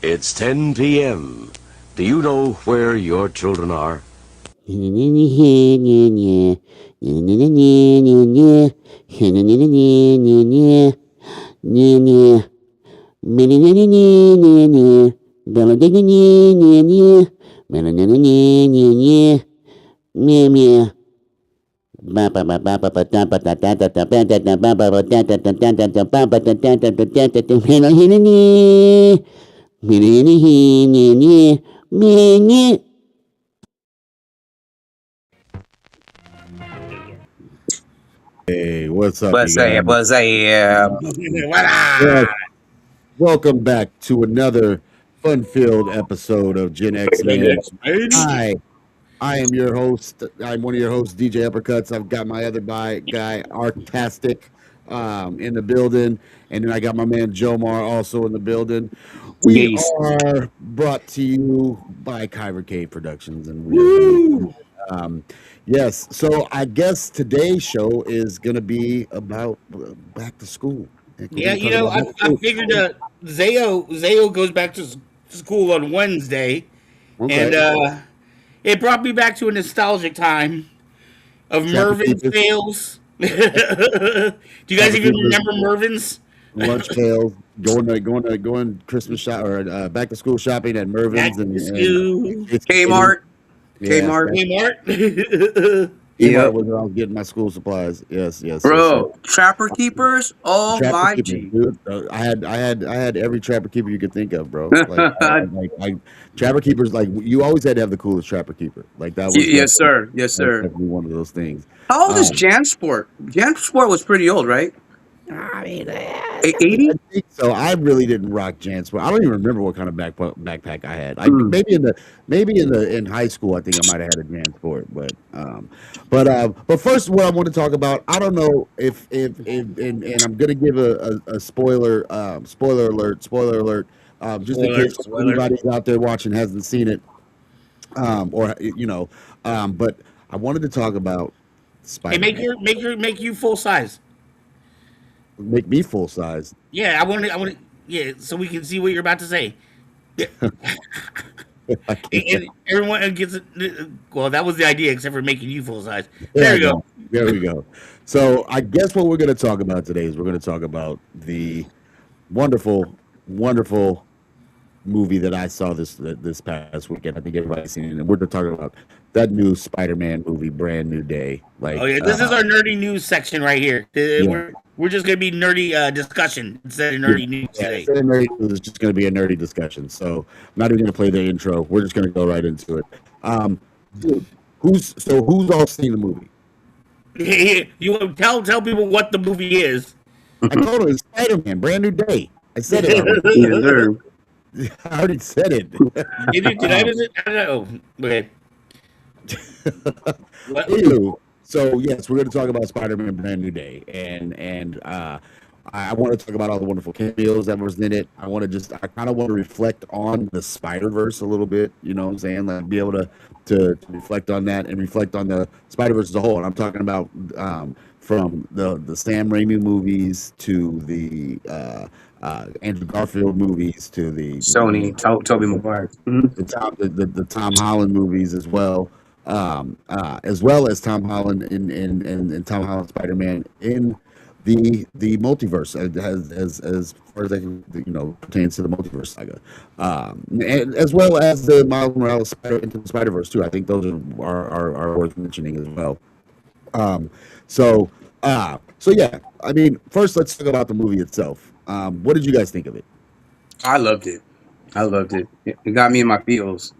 It's 10 p.m. Do you know where your children are? Hey, what's up, you What's up? guys? What's up? Well, welcome back to another fun-filled episode of Gen X Men. I I am your host. I'm one of your hosts, DJ Uppercuts. I've got my other guy, Artastic, in the building, and then I got my man Jomar also in the building. We Yes. are brought to you by Kyver K Productions, and we are um, yes. So I guess today's show is going to be about back to school. Heck, we're Yeah, going to talk about back to I school. figured Zayo goes back to school on Wednesday, and Okay. it brought me back to a nostalgic time of Trapper Mervin's Keepers, tales. Do you guys Trapper even Keepers, remember Mervin's? lunch pails, going Christmas shop or back to school shopping at Back Mervin's to and school, Kmart. yes, Kmart. Kmart. Kmart Yep. was where I was getting my school supplies. Yes. Bro, Trapper Keepers. Oh Trapper my keepers, G. dude. I had every trapper keeper you could think of, bro. Like trapper keepers. Like you always had to have the coolest trapper keeper. Like Yes, sir. Yes, that was sir. definitely one of those things. How old is Um, Jansport? Jansport was pretty old, right? I mean, 80? I think so. I really didn't rock Jansport. I don't even remember what kind of backpack I had. I Mm. maybe in high school I think I might have had a Jansport, but first what I want to talk about. I don't know if and I'm gonna give a spoiler spoiler alert just in case spoiler. anybody's out there watching hasn't seen it or but I wanted to talk about Hey, Spider-Man. make you full size. Make me full size. Yeah, I want to. Yeah, so we can see what you're about to say. I can't. And everyone gets it. Well, that was the idea, except for making you full size. There There I you go. go. There we go. So I guess what we're going to talk about today is we're going to talk about the wonderful movie that I saw this past weekend. I think everybody's seen it. And we're talking about that new Spider-Man movie, Brand New Day. Oh yeah, this is our nerdy news section right here. Yeah, We're just gonna be nerdy discussion instead of yeah, nerdy news yeah. today. Instead of nerdy, it's just going to be a nerdy discussion. So I'm not even going to play the intro. We're just going to go right into it. Dude, who's all seen the movie? You want to tell people what the movie is. I told her it's Spider-Man, Brand New Day. I said it already. Yes, sir. I already said it. Did I miss it? I don't know. Okay. What? Anywho, so yes, we're going to talk about Spider-Man: Brand New Day, and I want to talk about all the wonderful cameos that was in it. I kind of want to reflect on the Spider-Verse a little bit. You know what I'm saying? Like be able to reflect on that and reflect on the Spider-Verse as a whole. And I'm talking about from the Sam Raimi movies to the Andrew Garfield movies to the Sony, Toby Maguire. Mhm. the Tom Holland movies as well as Tom Holland in Tom Holland Spider-Man in the multiverse as far as I can pertains to the multiverse saga, and as well as the Miles Morales into the Spider-Verse too. I think those are worth mentioning as well. Um, so so yeah, I mean, first let's talk about the movie itself. What did you guys think of it? I loved it. I loved it. It got me in my feels.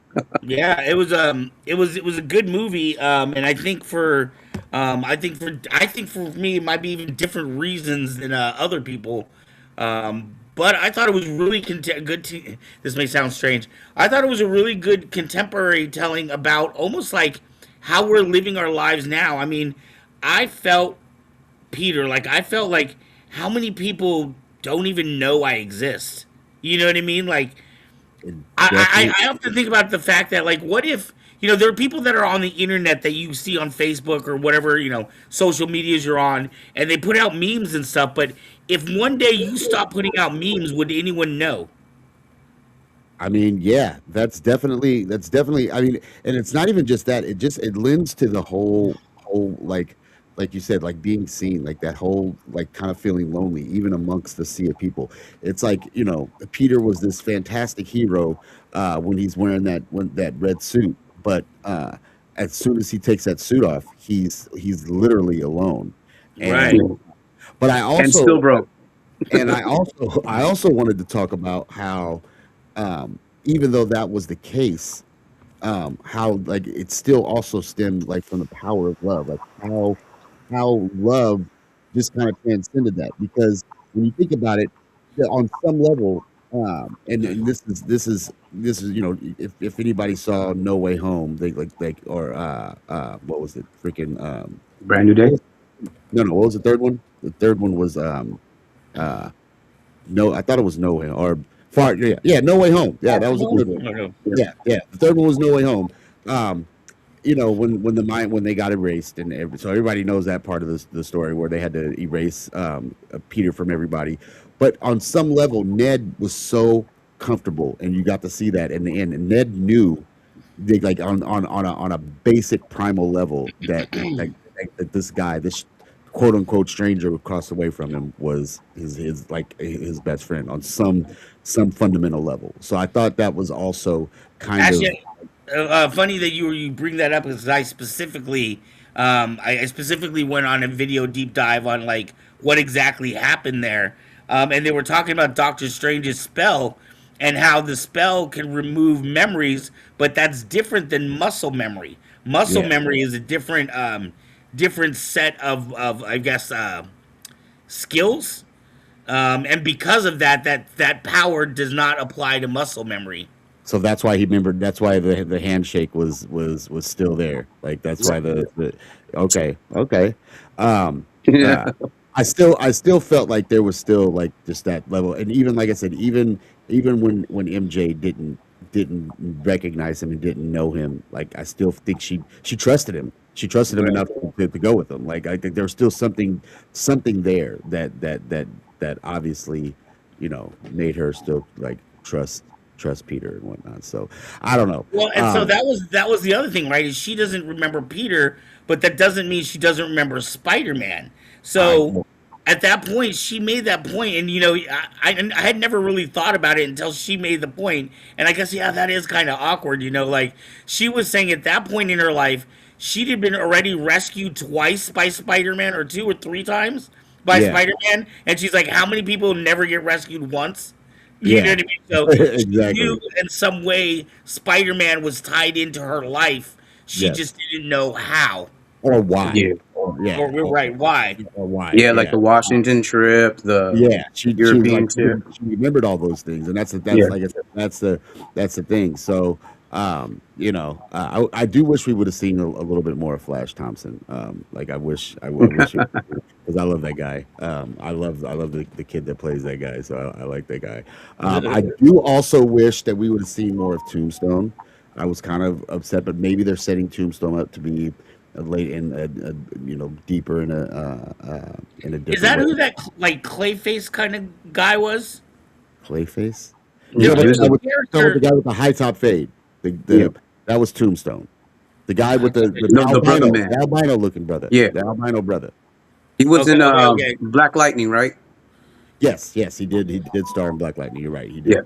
Yeah, it was a good movie. And I think for me it might be even different reasons than other people. But I thought it was really this may sound strange. I thought it was a really good contemporary telling about almost like how we're living our lives now. I mean, I felt I felt like how many people don't even know I exist. You know what I mean? Like It definitely. I often think about the fact that like what if there are people that are on the internet that you see on Facebook or whatever social medias you're on, and they put out memes and stuff. But if one day you stop putting out memes, would anyone know? I mean, yeah, that's definitely. I mean, and it's not even just that. It lends to the whole like you said, like being seen, like that whole like kind of feeling lonely, even amongst the sea of people. It's like Peter was this fantastic hero when he's wearing that red suit, but as soon as he takes that suit off, he's literally alone. And Right. Yeah. but I And also still broke. I also wanted to talk about how even though that was the case, how like it still also stemmed like from the power of love, like how love just kind of transcended that. Because when you think about it, on some level, and this is if anybody saw No Way Home, they like or what was it freaking Brand new what day. was, no, what was the third one? The third one was uh no, I thought it was No Way or Far. Yeah, No Way Home. Yeah, that was the third one. No, no. Yeah. Yeah. The third one was No Way Home. Um, when they got erased, and so everybody knows that part of the story where they had to erase Peter from everybody. But on some level, Ned was so comfortable, and you got to see that in the end. And Ned knew, like on a basic primal level, that this guy, this quote unquote stranger across the way from him, was his best friend on some fundamental level. So I thought that was also kind of Actually, funny that you bring that up because I specifically went on a video deep dive on like what exactly happened there, and they were talking about Doctor Strange's spell and how the spell can remove memories, but that's different than muscle memory. Muscle yeah. memory is a different set of I guess skills, and because of that, that power does not apply to muscle memory. So that's why he remembered. That's why the handshake was still there. Like that's why the okay. Um, Yeah. uh, I still felt like there was still like just that level, and even like I said, even when MJ didn't recognize him and didn't know him, like I still think she trusted him. She trusted him Right. enough to go with him. Like I think there's still something there that obviously made her still like trust Peter and whatnot. So I don't know. Well, and so that was the other thing, right? Is she doesn't remember Peter, but that doesn't mean she doesn't remember Spider-Man. I So at that point, she made that point, and I had never really thought about it until she made the point, and I guess yeah, that is kind of awkward, like she was saying at that point in her life, she'd had been already rescued twice by Spider-Man, or two or three times by yeah Spider-Man, and she's like, how many people never get rescued once? You know yeah what I mean? So she knew exactly in some way Spider Man was tied into her life. She just yes didn't know how. or why Yeah. yeah Or we're right, why? or why Yeah, like yeah the Washington trip, the yeah she was like European trip. she remembered all those things, and that's Yeah. like I said, that's the thing. So I do wish we would have seen a little bit more of Flash Thompson. Like I wish because I love that guy. I love the kid that plays that guy, so I like that guy. I do also wish that we would have seen more of Tombstone. I was kind of upset, but maybe they're setting Tombstone up to be late in deeper in a Is different that way. who that like Clayface kind of guy was? Clayface. Yeah, You There talking he about was the guy a with was a the high top fade. The yeah. the that was Tombstone. The guy character. with the No, the brother the man. albino looking brother, Yeah. the albino brother. He was Okay, in okay, okay. Black Lightning, right? Yes, he did star in Black Lightning. You're right, he Yeah.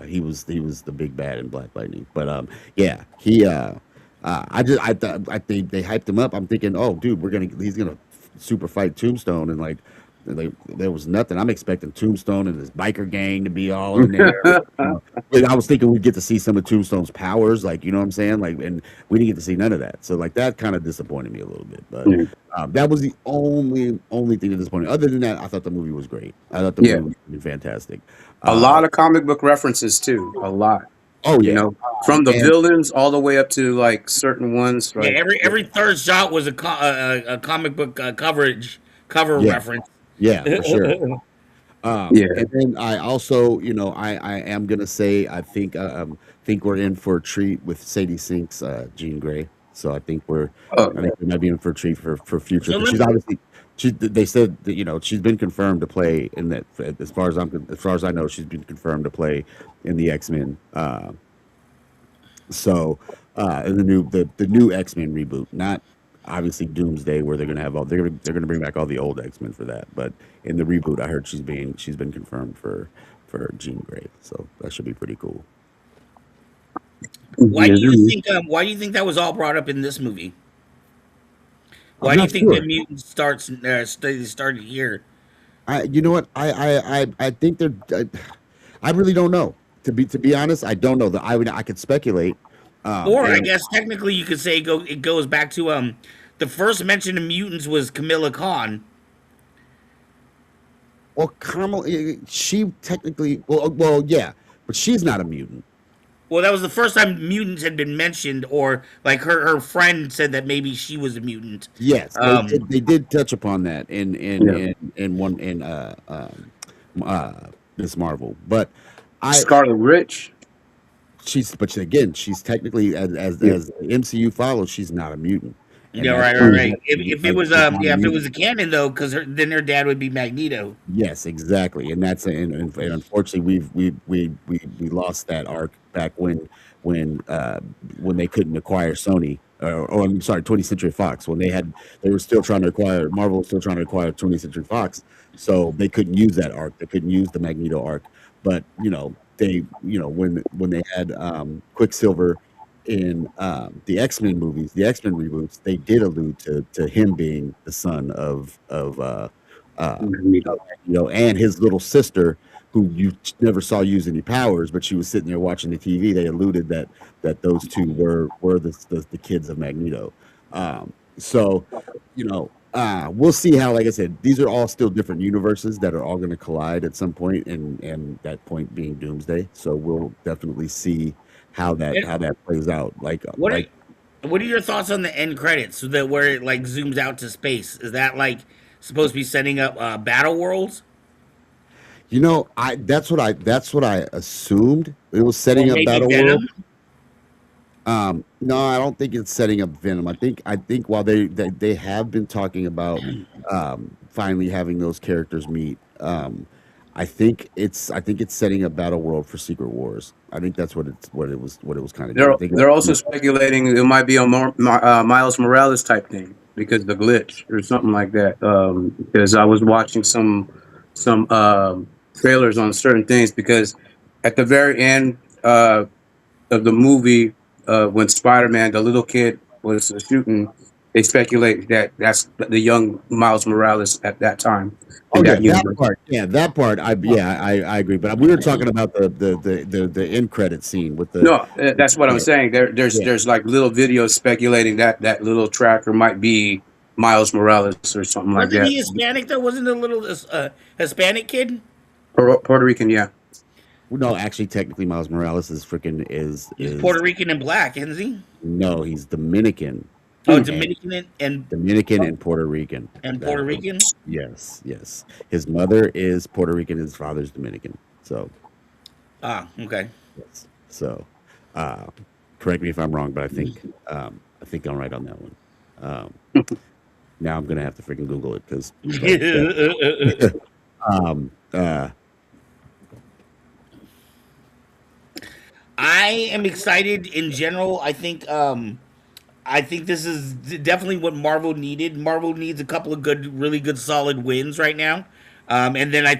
did. He was the big bad in Black Lightning. But yeah, he I think they hyped him up. I'm thinking, oh, dude, he's gonna super fight Tombstone, and like there was nothing. I'm expecting Tombstone and his biker gang to be all in there. But I was thinking we'd get to see some of Tombstone's powers, like you know what I'm saying, like, and we didn't get to see none of that. So like that kind of disappointed me a little bit. But Yeah. that was the only thing that disappointed me. Other than that, I thought the movie was great. I thought the Yeah. movie was really fantastic. A Uh, lot of comic book references too. A lot. oh You yeah, know, from the and villains all the way up to like certain ones. Yeah, Like, yeah. every third shot was a comic book cover yeah, reference. yeah, for sure. Yeah. And then I also, I am gonna say I think we're in for a treat with Sadie Sink's Jean Grey. So I think Oh, we might be in for a treat for future So because let, they said that, she's been confirmed to play in that. As far as I know, she's been confirmed to play in the X-Men. So in the new X-Men reboot, not obviously Doomsday, where they're gonna bring back all the old X-Men for that. But in the reboot, I heard she's been confirmed for Jean Grey. So that should be pretty cool. Yes, sir. Why do you think that was all brought up in this movie? I'm Why do you not think the sure. mutant started here? You know what? I think I really don't know. To be honest, I don't know. That I could speculate. Or I And guess technically you could say it goes back to the first mention of mutants was Camilla Khan. well, Kamala, she technically, well, yeah, but she's not a mutant. Well, that was the first time mutants had been mentioned, or like her friend said that maybe she was a mutant. Yes, they Um, did. They did touch upon that Yeah. in uh Miss Marvel, but I Scarlet Witch. again, she's technically Yeah. as the MCU follows, she's not a mutant, and yeah, that's right, right, Mhm. right. If it like was she's not a yeah, if it was mutant. a canon though, because then her dad would be Magneto. Yes, exactly, and and unfortunately, we lost that arc back when they couldn't acquire Sony, or I'm sorry, 20th Century Fox, when they were still trying to acquire Marvel was still trying to acquire 20th Century Fox, so they couldn't use that arc, they couldn't use the Magneto arc, but when they had Quicksilver in the X-Men movies, the X-Men reboots, they did allude to him being the son uh, Magneto. and his little sister, who you never saw use any powers, but she was sitting there watching the TV. They alluded that those two were the kids of Magneto. So, we'll see how. Like I said, these are all still different universes that are all going to collide at some point, and that point being Doomsday. So we'll definitely see And how that plays out. what are what are your thoughts on the end credits? So that where it like zooms out to space, is that like supposed to be setting up battle worlds I that's what I assumed. It was or setting up maybe Battle World. Venom? No, I don't think it's setting up Venom. I think while they have been talking about finally having those characters meet, I think it's setting up Battle World for Secret Wars. I think that's what it was kind of doing. They're I think they're also speculating it might be a Miles Morales type thing because of the glitch or something like that. Because I was watching some trailers on certain things because at the very end of the movie, when Spider-Man, the little kid, was shooting, they speculate that that's the young Miles Morales at that time Oh in yeah, that that universe. part. Yeah, that part. I agree. But we were talking about the end credit scene with No, with that's what I'm the saying. There's yeah. there's like little videos speculating that that little tracker might be Miles Morales or something like Wasn't that. he Hispanic though? Wasn't a little Hispanic kid? Puerto Rican, yeah. No, actually, technically, Miles Morales is freaking He's is Puerto Rican and black, isn't he? no, he's Dominican Oh, and Dominican Dominican and Puerto Rican. and That Puerto Rican. yes, yes. His mother is Puerto Rican. His father's Dominican. So Ah, okay. yes. So uh, correct me if I'm wrong, but I think I'm right on that one. Um, now I'm gonna have to freaking Google it because um, uh, I am excited in general. I think this is definitely what Marvel needed. Marvel needs a couple of really good, solid wins right now, and then I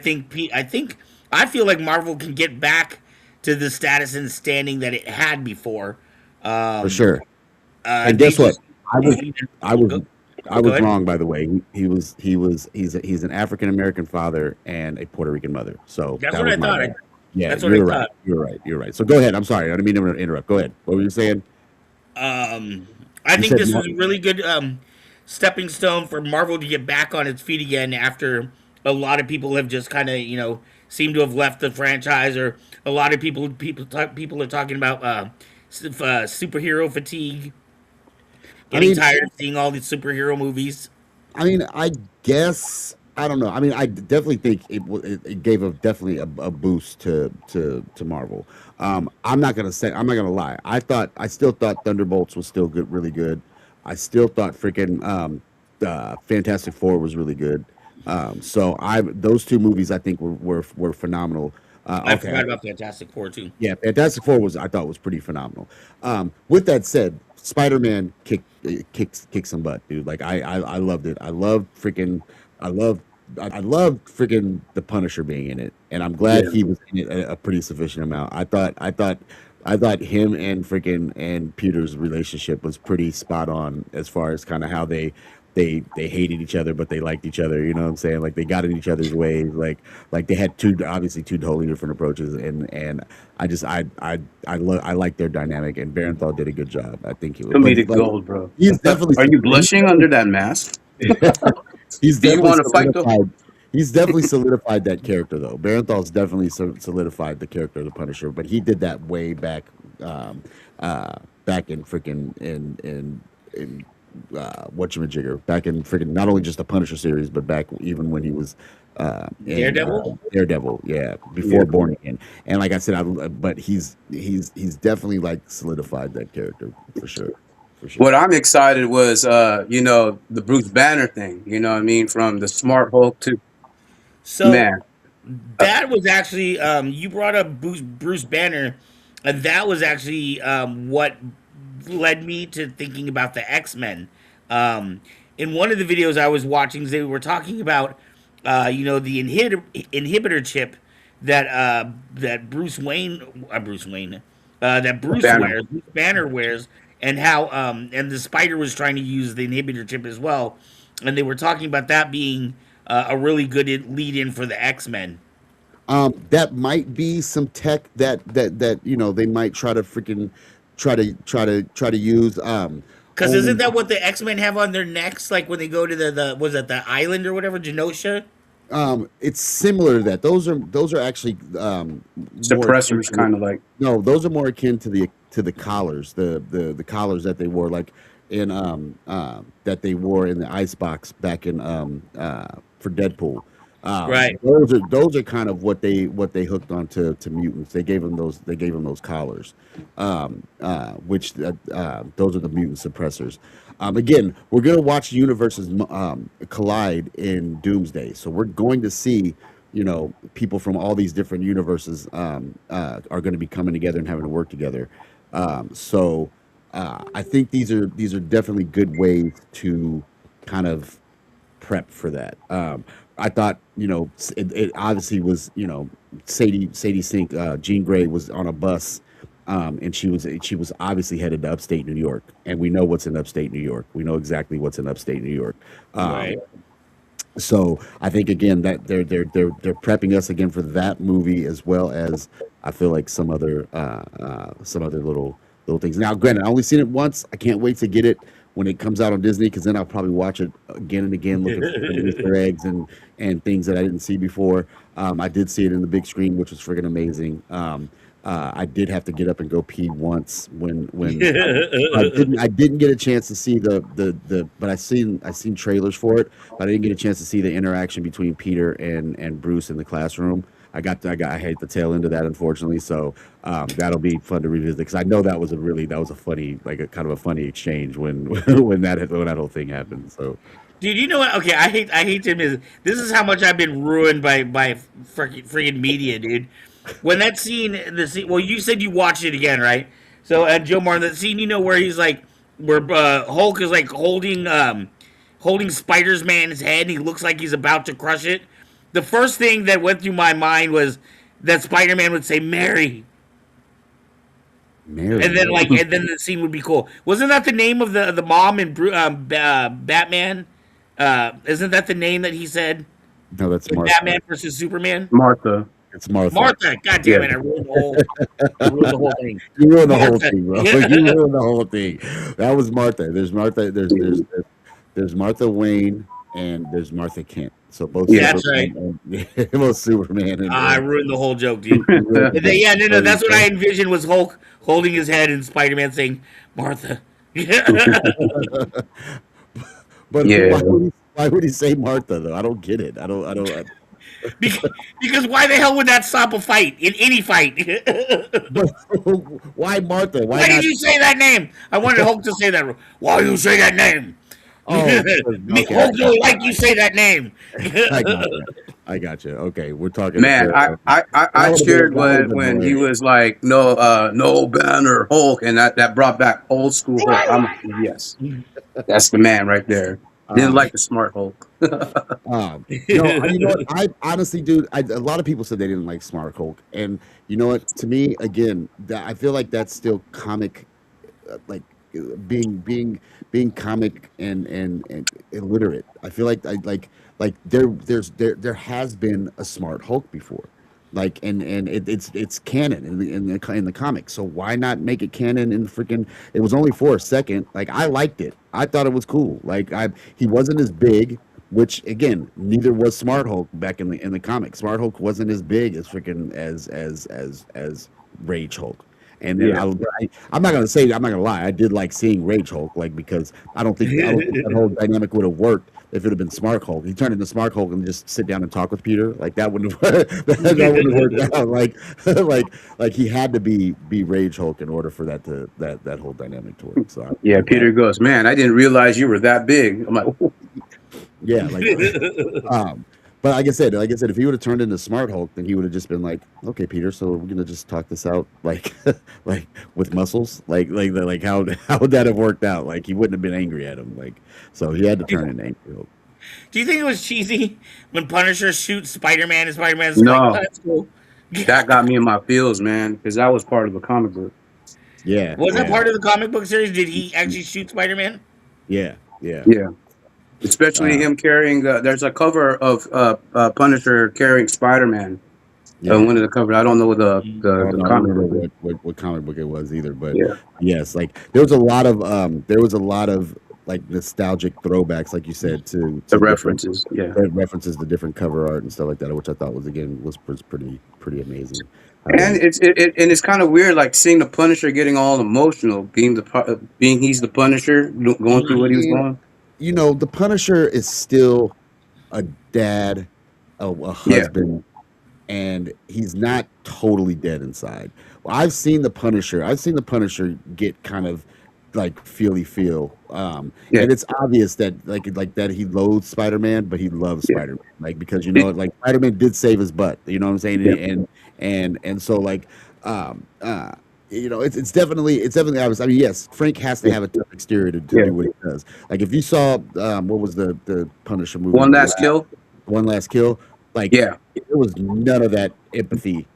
feel like Marvel can get back to the status and standing that it had before. for Um, sure. And they guess what? just I was I was go, I go was ahead. wrong, by the way. He's an African American father and a Puerto Rican mother. So That's that what was I my thought. bad. Yeah, That's what I you're right. thought. You're right. You're right. So go ahead. I'm sorry. I didn't mean to interrupt. Go ahead. What were you saying? Um, I You think said this no. was a really good stepping stone for Marvel to get back on its feet again after a lot of people have just kind of seem to have left the franchise, or a lot of people are talking about superhero fatigue, I getting mean, tired of seeing all these superhero movies. I guess I don't know. I mean, I definitely think it gave definitely a boost to Marvel. I'm not gonna lie. I still thought Thunderbolts was still good, really good. I still thought freaking Fantastic Four was really good. So I those two movies I think were phenomenal. I Okay, forgot about Fantastic Four too. yeah, Fantastic Four was I thought was pretty phenomenal. With that said, Spider Man kicked some butt, dude. Like I loved it. I love I love freaking the Punisher being in it, and I'm glad Yeah. he was in it a pretty sufficient amount. I thought him and freaking and Peter's relationship was pretty spot on as far as kind of how they hated each other but they liked each other. You know what I'm saying? Like they got in each other's ways. Like they had obviously two totally different approaches, and I just I like their dynamic, and Barenthal did a good job. I think he was, but Comedic gold, bro. he's definitely Are you blushing under that mask? he's Do you definitely want to fight though? solidified. He's definitely solidified that character, though. Barenthal's definitely solidified the character of the Punisher, but he did that way back, back in freaking in whatchamajigger, back in freaking not only just the Punisher series, but back even when he was in Daredevil? Daredevil, yeah, before Yeah. Born Again. And like I said, but he's definitely like solidified that character for sure, for sure. What I'm excited was, the Bruce Banner thing. You know what I mean? From the Smart Hulk to So man. that was actually you brought up Bruce Banner, and that was actually what led me to thinking about the X-Men. In one of the videos I was watching, they were talking about the inhibitor chip that Bruce Banner. wears, Bruce Banner wears, and how and the Spider was trying to use the inhibitor chip as well, and they were talking about that being a really good lead in for the X-Men. That might be some tech that they might try to freaking try to use. Because isn't Only that what the X Men have on their necks? Like when they go to the was it the island or whatever, Genosha? it's similar to that. Those are actually more akin Suppressors, to kind of like. no, those are more akin to the collars, the collars that they wore like in that they wore in the icebox back in for Deadpool. Right. Those are kind of what they hooked on to mutants. They gave them those collars, which those are the mutant suppressors. Again, we're gonna watch universes collide in Doomsday, so we're going to see people from all these different universes are going to be coming together and having to work together. I think these are definitely good ways to kind of prep for that. I thought, it obviously was, Sadie Sink, Jean Grey was on a bus, and she was obviously headed to upstate New York, and we know what's in upstate New York. We know exactly what's in upstate New York. Right. So I think again that they're prepping us again for that movie as well as I feel like some other little things. Now, granted, I only seen it once. I can't wait to get it when it comes out on Disney because then I'll probably watch it again and again, looking for Easter eggs and things that I didn't see before. I did see it in the big screen, which was friggin' amazing. I did have to get up and go pee once when I didn't get a chance to see but I seen trailers for it, but I didn't get a chance to see the interaction between Peter and Bruce in the classroom. I hate the tail end of that, unfortunately. So that'll be fun to revisit because I know that was a funny, like a kind of a funny exchange when when that whole thing happened. So Dude, you know what? Okay, I hate to admit this is how much I've been ruined by freaking media, dude. When that scene, well, you said you watched it again, right? So, Joe Martin, that scene, where he's like, where Hulk is like holding Spider's Man's head, and he looks like he's about to crush it. The first thing that went through my mind was that Spider Man would say Mary, Mary, and then the scene would be cool. Wasn't that the name of the mom in Batman? Isn't that the name that he said no, that's in Martha. Batman versus Superman? Martha. It's Martha. Martha. God damn it! I ruined the whole thing. You ruined the whole Martha. thing, bro. You ruined the whole thing. That was Martha. There's Martha. There's Martha Wayne and there's Martha Kent. So both Yeah, that's Superman both Superman and I ruined the whole joke, dude. and- And then, yeah, no, that's what I envisioned was Hulk holding his head and Spider Man saying Martha. But Yeah. why would he say Martha though? I don't get it. I don't. Because why the hell would that stop a fight in any fight? But why Martha? Why Why not? did you say that name? I wanted Hulk to say that. Why you say that name? Oh, Me, okay. Hulk don't like you say that name. I got you. I got you. Okay, we're talking a Man, pair. I cheered That would have been when he hilarious. was like, no Banner Hulk, and that brought back old school Hulk. I'm like, yes, that's the man right there. Didn't Um, like the smart Hulk. no, you know what? I honestly, dude, a lot of people said they didn't like Smart Hulk, and you know what? To me, again, that I feel like that's still comic, like being comic and illiterate. I feel like there has been a Smart Hulk before, like it's canon in the comics. So why not make it canon in the freaking? It was only for a second. Like I liked it. I thought it was cool. Like he wasn't as big. Which again, neither was Smart Hulk back in the comics. Smart Hulk wasn't as big as freaking as Rage Hulk. And then Yeah, I'm not gonna say I'm not gonna lie. I did like seeing Rage Hulk, like because I don't think that whole dynamic would have worked if it had been Smart Hulk. He turned into Smart Hulk and just sit down and talk with Peter. Like that wouldn't have that wouldn't have worked out. Like like he had to be Rage Hulk in order for that whole dynamic to work. So yeah. I'm glad. Peter goes, man, I didn't realize you were that big. I'm like, "Ooh." Yeah, like um but like I said, if he would have turned into Smart Hulk, then he would have just been like, "Okay, Peter, so we're gonna just talk this out, like, like with muscles, like how would that have worked out? Like he wouldn't have been angry at him, like, so he had to turn into Angry Hulk. Do you think it was cheesy when Punisher shoots Spider-Man and Spider-Man's like, oh, No, that's cool? that got me in my feels, man, because that was part of a comic book. Yeah, Was that yeah, part of the comic book series? Did he actually shoot Spider-Man? yeah, yeah. Yeah, especially Uh, him carrying. There's a cover of Punisher carrying Spider-Man. yeah. One of the covers. I don't know what the I the, don't the know. I don't comic remember book is. what comic book it was either, but Yeah, yes, like there was a lot of like nostalgic throwbacks, like you said, the to different references. Yeah. references to different cover art and stuff like that, which I thought was pretty amazing. How And they it's kind of weird, like seeing the Punisher getting all emotional, being he's the Punisher, going through what he was and going. the Punisher is still a dad, a Yeah, husband, and he's not totally dead inside. Well, I've seen the Punisher get kind of like feely feel. yeah, And it's obvious that like that he loathes Spider-Man, but he loves yeah, Spider-Man. Like because It- like Spider-Man did save his butt. You know what I'm saying? yeah, And so like um uh it's definitely obvious. I mean, yes, Frank has to yeah, have a tough exterior to yeah. do what he does. Like if you saw what was the Punisher movie, One last kill. One Last Kill, like Yeah, there was none of that empathy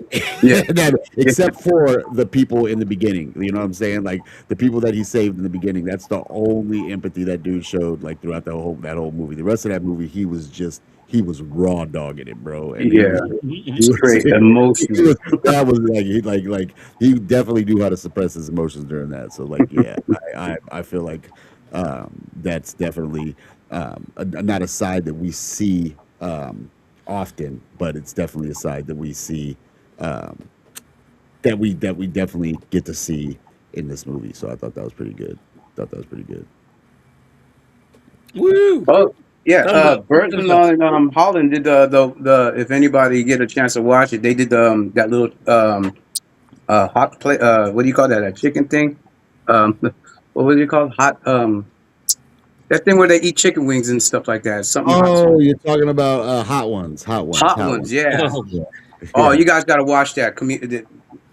yeah, yeah, except for the people in the beginning. You know what I'm saying? Like the people that he saved in the beginning. That's the only empathy that dude showed like throughout that whole movie. The rest of that movie, he was raw dogging it, bro. And he yeah. was he was, Straight he emotional. was that was he definitely knew how to suppress his emotions during that. So like yeah, I feel like that's definitely not a side that we see often, but it's definitely a side that we see um, that we definitely get to see in this movie. So I thought that was pretty good. Thought that was pretty good. Woo! Oh, yeah. That was good Burton stuff. and Holland did the. If anybody get a chance to watch it, they did that little hot plate. What do you call that? A chicken thing? What was it called? That thing where they eat chicken wings and stuff like that. Something hot. Oh, you're talking about Hot Ones, Hot Ones, Hot Hot ones, Ones. yeah. Oh, Yeah, Oh, yeah. you guys got to watch that.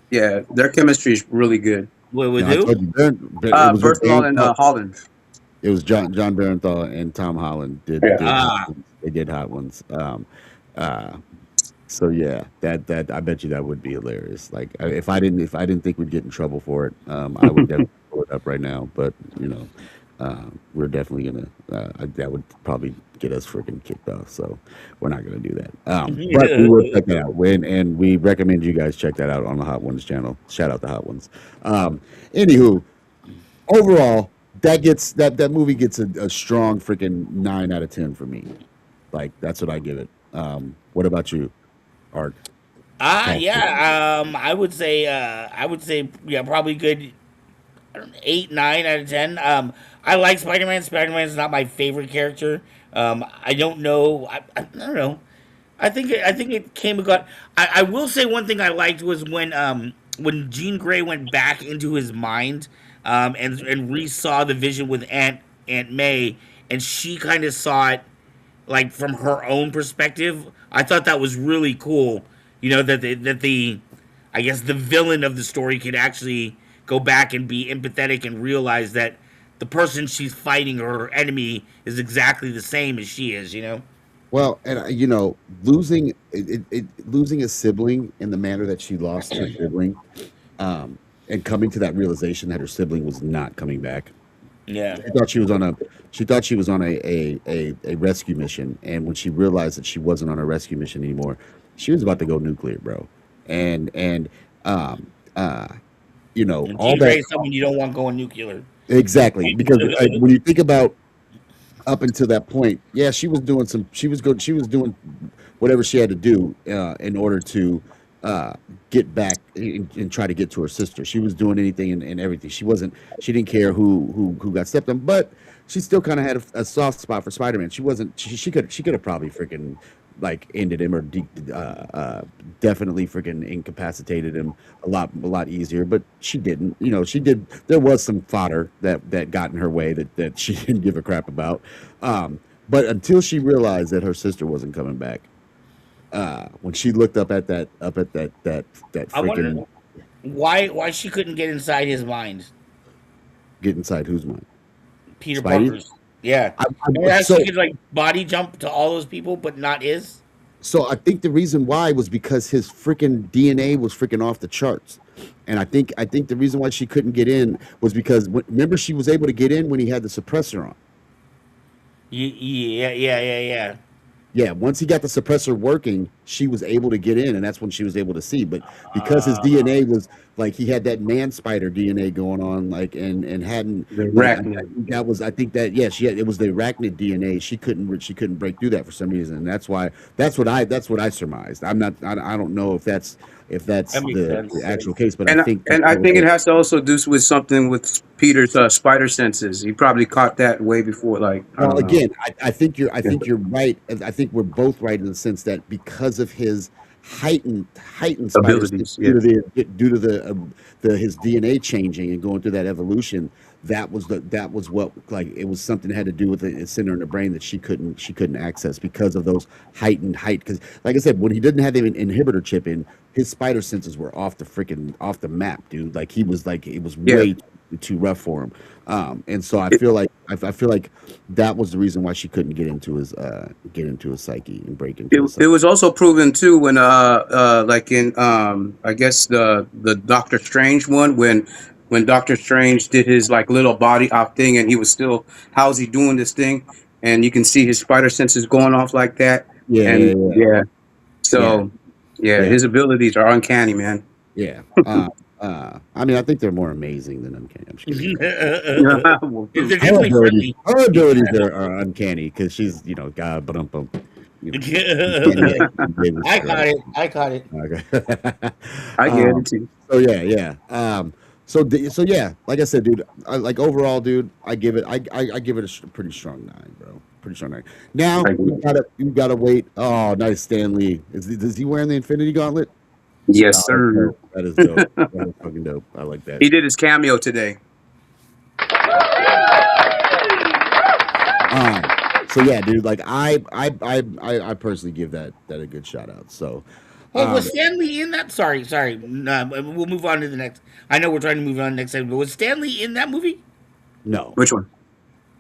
Yeah, their chemistry is really good. with No, I who? told you, it was with Bernthal and Barenthal. Holland. It was John Barenthal and Tom Holland did Yeah. did Hot Ah, Ones. They did Hot Ones. Uh, So yeah, that I bet you that would be hilarious. Like if I didn't think we'd get in trouble for it, I would definitely pull it up right now. But we're definitely gonna. That would probably get us freaking kicked off. So we're not gonna do that. But we will check that out. And we recommend you guys check that out on the Hot Ones channel. Shout out to Hot Ones. Anywho, overall, that movie gets a strong freaking 9 out of 10 for me. Like that's what I give it. What about you? Art. Talk to me. yeah. I would say yeah, probably good 8, 9 out of 10. I like Spider-Man. Spider-Man is not my favorite character. I don't know. I don't know. I think it came and got. I will say one thing I liked was when Jean Grey went back into his mind, and re saw the vision with Aunt May, and she kind of saw it like from her own perspective. I thought that was really cool. That the I guess the villain of the story could actually go back and be empathetic and realize that the person she's fighting, her enemy, is exactly the same as she is. Well, and losing a sibling in the manner that she lost her sibling, and coming to that realization that her sibling was not coming back. Yeah. She thought she was on a rescue mission, and when she realized that she wasn't on a rescue mission anymore, she was about to go nuclear, bro. And um uh And all she's that raised someone you don't want going nuclear. exactly because when you think about up until that point, yeah, she was doing whatever she had to do in order to uh, get back and try to get to her sister. She was doing anything and everything. She didn't care who got stepped on, but she still kind of had a soft spot for Spider-Man. She wasn't, she could have probably freaking like ended him or definitely freaking incapacitated him a lot easier, but she didn't. She did. There was some fodder that got in her way that she didn't give a crap about. But until she realized that her sister wasn't coming back, when she looked up at that I wonder freaking why she couldn't get inside his mind. get inside whose mind? Peter Spidey. Parker's. Yeah. Remember I, how she so could like body jump to all those people, but not his? so I think the reason why was because his freaking DNA was freaking off the charts. And I think the reason why she couldn't get in was because remember she was able to get in when he had the suppressor on. Yeah, yeah, yeah, yeah. Yeah, once he got the suppressor working, she was able to get in, and that's when she was able to see. But because his DNA was like he had that man spider DNA going on, like and hadn't The like arachnid. that was I think that yeah it was the arachnid DNA. She couldn't break through that for some reason, and that's what I surmised. I don't know if that's That makes the sense. actual case, but I And think and I think it has to also do with something with Peter's spider senses. He probably caught that way before, like I well, don't know. again, I think you're right. And I think we're both right in the sense that because of his heightened spider sense Abilities, yeah. due to his DNA changing and going through that evolution, that was what like it was something that had to do with the center in the brain that she couldn't access because of those heightened height. Because like I said, when he didn't have the inhibitor chip in, his spider senses were off the map, dude. Like he was like it was Yeah. way too rough for him. And so I feel like that was the reason why she couldn't get into his psyche and break into his It psyche. was also proven too when like in I guess the Doctor Strange one when Doctor Strange did his like little body off thing and he was still how's he doing this thing and you can see his spider senses going off like that Yeah, yeah, and yeah, yeah, yeah, so yeah, yeah, his abilities are uncanny, man. yeah. I mean, I think they're more amazing than uncanny. I'm just kidding. Well, They're Her definitely abilities, friendly. her abilities are uncanny because she's, God, but uncanny Davis I girl. caught it. I caught it. Okay. I get um, it too. so yeah, yeah. So yeah, like I said, dude. Like overall, dude, I give it a pretty strong 9, bro. Pretty strong 9. Now I we get it. gotta wait. Oh, nice, Stan Lee. Is he wearing the Infinity Gauntlet? Yes, Oh, that's sir. dope. That is dope. That is fucking dope. I like that. He did his cameo today. Um, so yeah, dude. Like I personally give that a good shout out. So, Hey, was um, Stanley in that? Sorry. No, we'll move on to the next. I know we're trying to move on to the next segment, but was Stanley in that movie? no. Which one?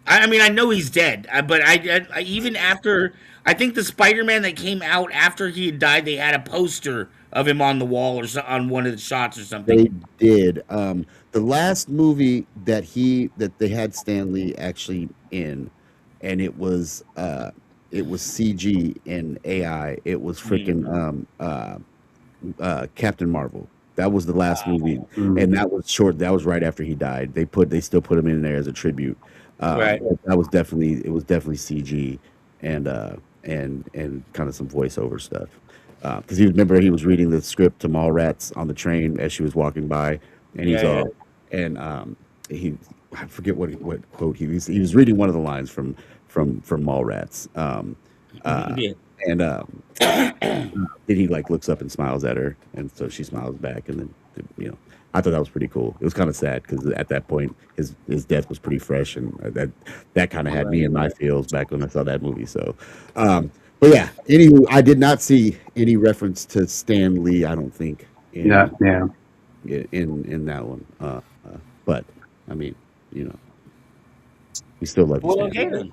I mean, I know he's dead, but I even after I think the Spider-Man that came out after he had died, they had a poster of him on the wall or on one of the shots or something. They did. The last movie that they had Stanley actually in, and it was CG and AI. It was Hmm. freaking Captain Marvel. That was the last movie, and Mm. that was short. That was right after he died. They still put him in there as a tribute. Right. But it was definitely CG and and kind of some voiceover stuff. Because you remember he was reading the script to Mallrats on the train as she was walking by, and he's Yeah, yeah. all and he I forget what quote he was reading one of the lines from Mallrats. Uh, Yeah. and then he like looks up and smiles at her, and so she smiles back, and then I thought that was pretty cool. It was kind of sad because at that point his death was pretty fresh, and that kind of had me in my feels back when I saw that movie. So, um, but yeah, anywho, I did not see any reference to Stan Lee. I don't think Yeah, in yeah. in that one. But I mean, you know, we still love you, Well, Stan. okay then.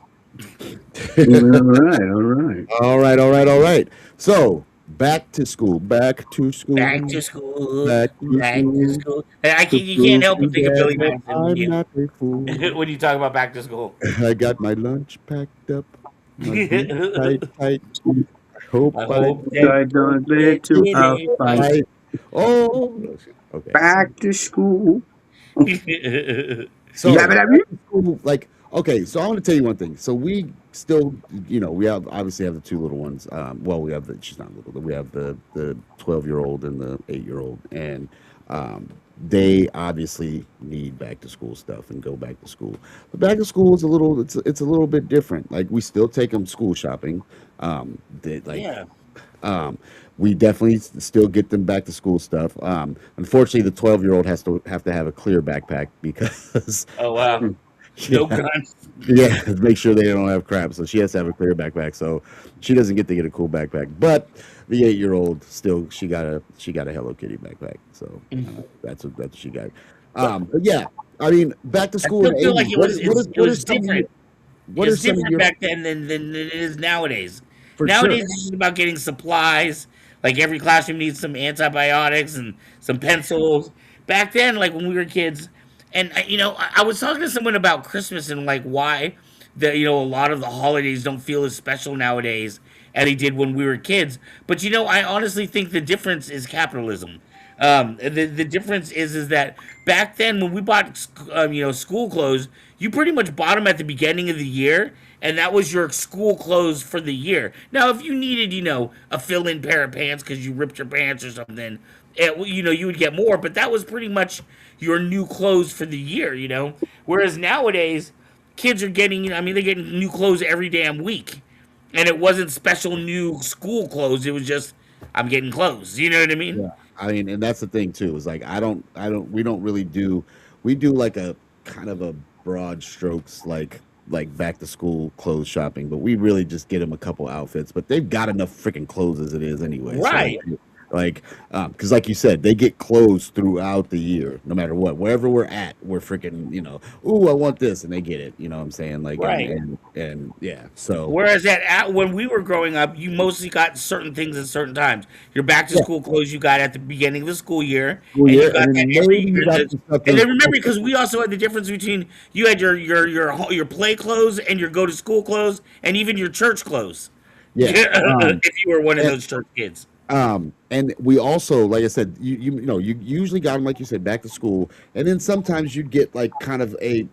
All right, all right. All right, all right, all right. So back to school, back to school, Back to school. back to Back to school. school. And To you can't prove help to but think of Dad Billy that Madison I'm not a fool. when you talk about back to school. I got my lunch packed up, my boots I tight, tight. I hope I hope that I don't live to it a ain't fight. right. Oh, okay. Back to school. So Yabba back dabba. to school, like, okay, so I want to tell you one thing. So we still, we have obviously have the two little ones. Well, we have she's not little, but we have the 12-year-old and the 8-year-old, and they obviously need back to school stuff and go back to school. But back to school is it's a little bit different. Like we still take them school shopping. Like Yeah. um, we definitely still get them back to school stuff. Unfortunately, the 12-year-old has to have a clear backpack because Oh wow. No yeah, guns. yeah, make sure they don't have crap. So she has to have a clear backpack. So she doesn't get to get a cool backpack. But the 8-year-old still she got a Hello Kitty backpack. So that's what she got. But yeah, I mean, back to I school in still the feel like 80s. it was it What are was some of your different. what are It's some of different your back then than it is nowadays. for sure? Nowadays, it's just about getting supplies. Like every classroom needs some antibiotics and some pencils. Back then, like when we were kids, and I was talking to someone about Christmas and like why a lot of the holidays don't feel as special nowadays as they did when we were kids. But I honestly think the difference is capitalism. The difference is that back then when we bought school clothes, you pretty much bought them at the beginning of the year, and that was your school clothes for the year. Now, if you needed a fill-in pair of pants because you ripped your pants or something, you would get more. But that was pretty much your new clothes for the year. Whereas nowadays, kids are getting I mean they're getting new clothes every damn week, and it wasn't special new school clothes. It was just I'm getting clothes. You know what I mean? Yeah, I mean, and that's the thing too. Is like we don't really do. We do like a kind of a broad strokes like back to school clothes shopping, but we really just get them a couple outfits. But they've got enough freaking clothes as it is anyway. So Right. because like you said, they get clothes throughout the year, no matter what. Wherever we're at, we're freaking ooh, I want this, and they get it. You know what I'm saying? Like Right. and yeah. So Whereas when we were growing up, you mostly got certain things at certain times. Your back to yeah, school clothes you got at the beginning of the school year, school and you year, got and that then every maybe year. you got some stuff And for then remember, because we also had the difference between you had your play clothes and your go to school clothes, and even your church clothes. yeah. If you were one of And, those church kids. and we also, like I said, you usually got them like you said back to school, and then sometimes you'd get like kind of a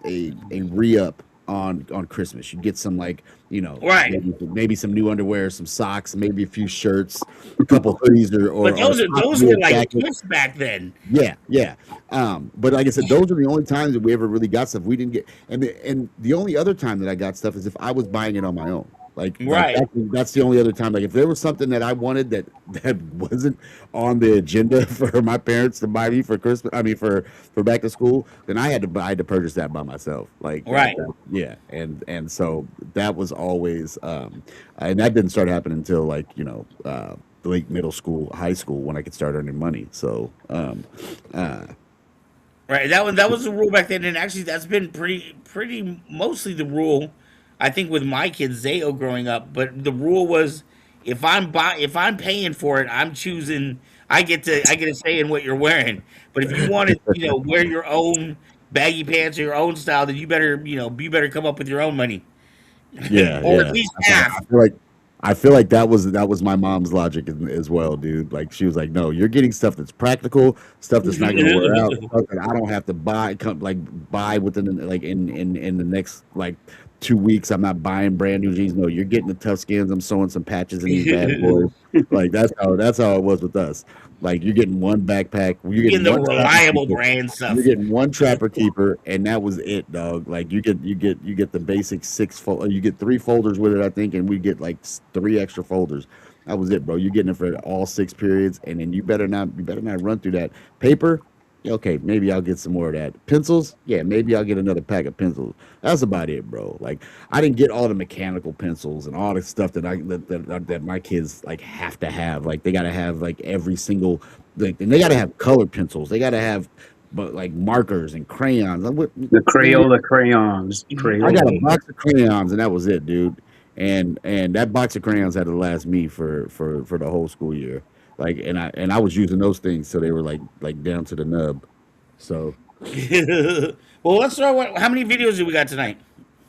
re up on Christmas. You'd get some like Right. maybe some new underwear, some socks, maybe a few shirts, a couple hoodies, or But those possibly were a like jacket. gifts back then. Yeah, yeah. But like I said, those are the only times that we ever really got stuff. We didn't get, and the only other time that I got stuff is if I was buying it on my own. Like Right. that's the only other time. Like if there was something that I wanted that wasn't on the agenda for my parents to buy me for Christmas, I mean for back to school, then I had to purchase that by myself. Right. Yeah, and so that was always, and that didn't start happening until late middle school, high school when I could start earning money. So uh, Right. That was the rule back then, and actually that's been pretty mostly the rule. I think with my kids, Zayo growing up, but the rule was if I'm paying for it, I'm choosing. I get to say in what you're wearing. But if you want to wear your own baggy pants or your own style, then you better come up with your own money, Yeah, or at yeah. least I, half. I feel like I feel like that was my mom's logic as well, dude. Like she was like, "No, you're getting stuff that's practical, stuff that's not gonna wear out, stuff that I don't have to buy within in the next 2 weeks. I'm not buying brand new jeans. No, you're getting the tough skins. I'm sewing some patches in these bad boys. Like that's how it was with us. Like you're getting one backpack, you're In getting the one trapper reliable keeper, brand you're stuff. getting one trapper keeper, and that was it, dog. Like you get the basic you get 3 folders with it, I think, and we get like 3 extra folders. That was it, bro. You're getting it for all 6 periods, and then you better not run through that paper. Yeah, okay, maybe I'll get some more of that. Pencils, yeah, maybe I'll get another pack of pencils. That's about it, bro. Like I didn't get all the mechanical pencils and all the stuff that my kids like have to have. Like they gotta have like every single like, and they gotta have colored pencils. They gotta have but like markers and crayons. The Man, Crayola crayons. I got a Crayola. box of crayons and that was it, dude. And that box of crayons had to last me for the whole school year. Like and I was using those things so they were like down to the nub. So Well, let's throw. How many videos do we got tonight?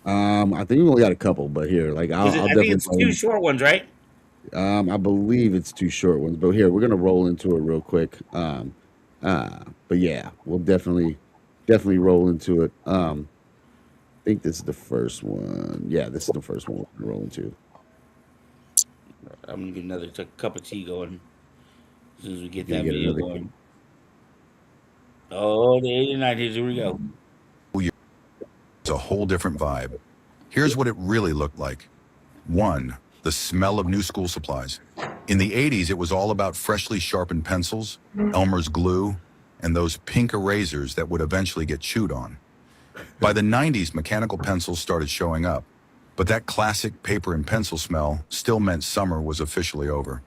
I think we only got a couple, but here, like Is it? I'll I think definitely it's two short ones, right? I believe it's two short ones, but here we're gonna roll into it real quick. But yeah, we'll definitely roll into it. I think this is the first one. Yeah, this is the first one we're rolling to. I'm gonna get another cup of tea going as soon as we You're get gonna that get video another. going. Oh, the 89 here we go. It's a whole different vibe. Here's what it really looked like. 1. The smell of new school supplies. In the 80s, it was all about freshly sharpened pencils, Elmer's glue, and those pink erasers that would eventually get chewed on. By the 90s, mechanical pencils started showing up, but that classic paper and pencil smell still meant summer was officially over.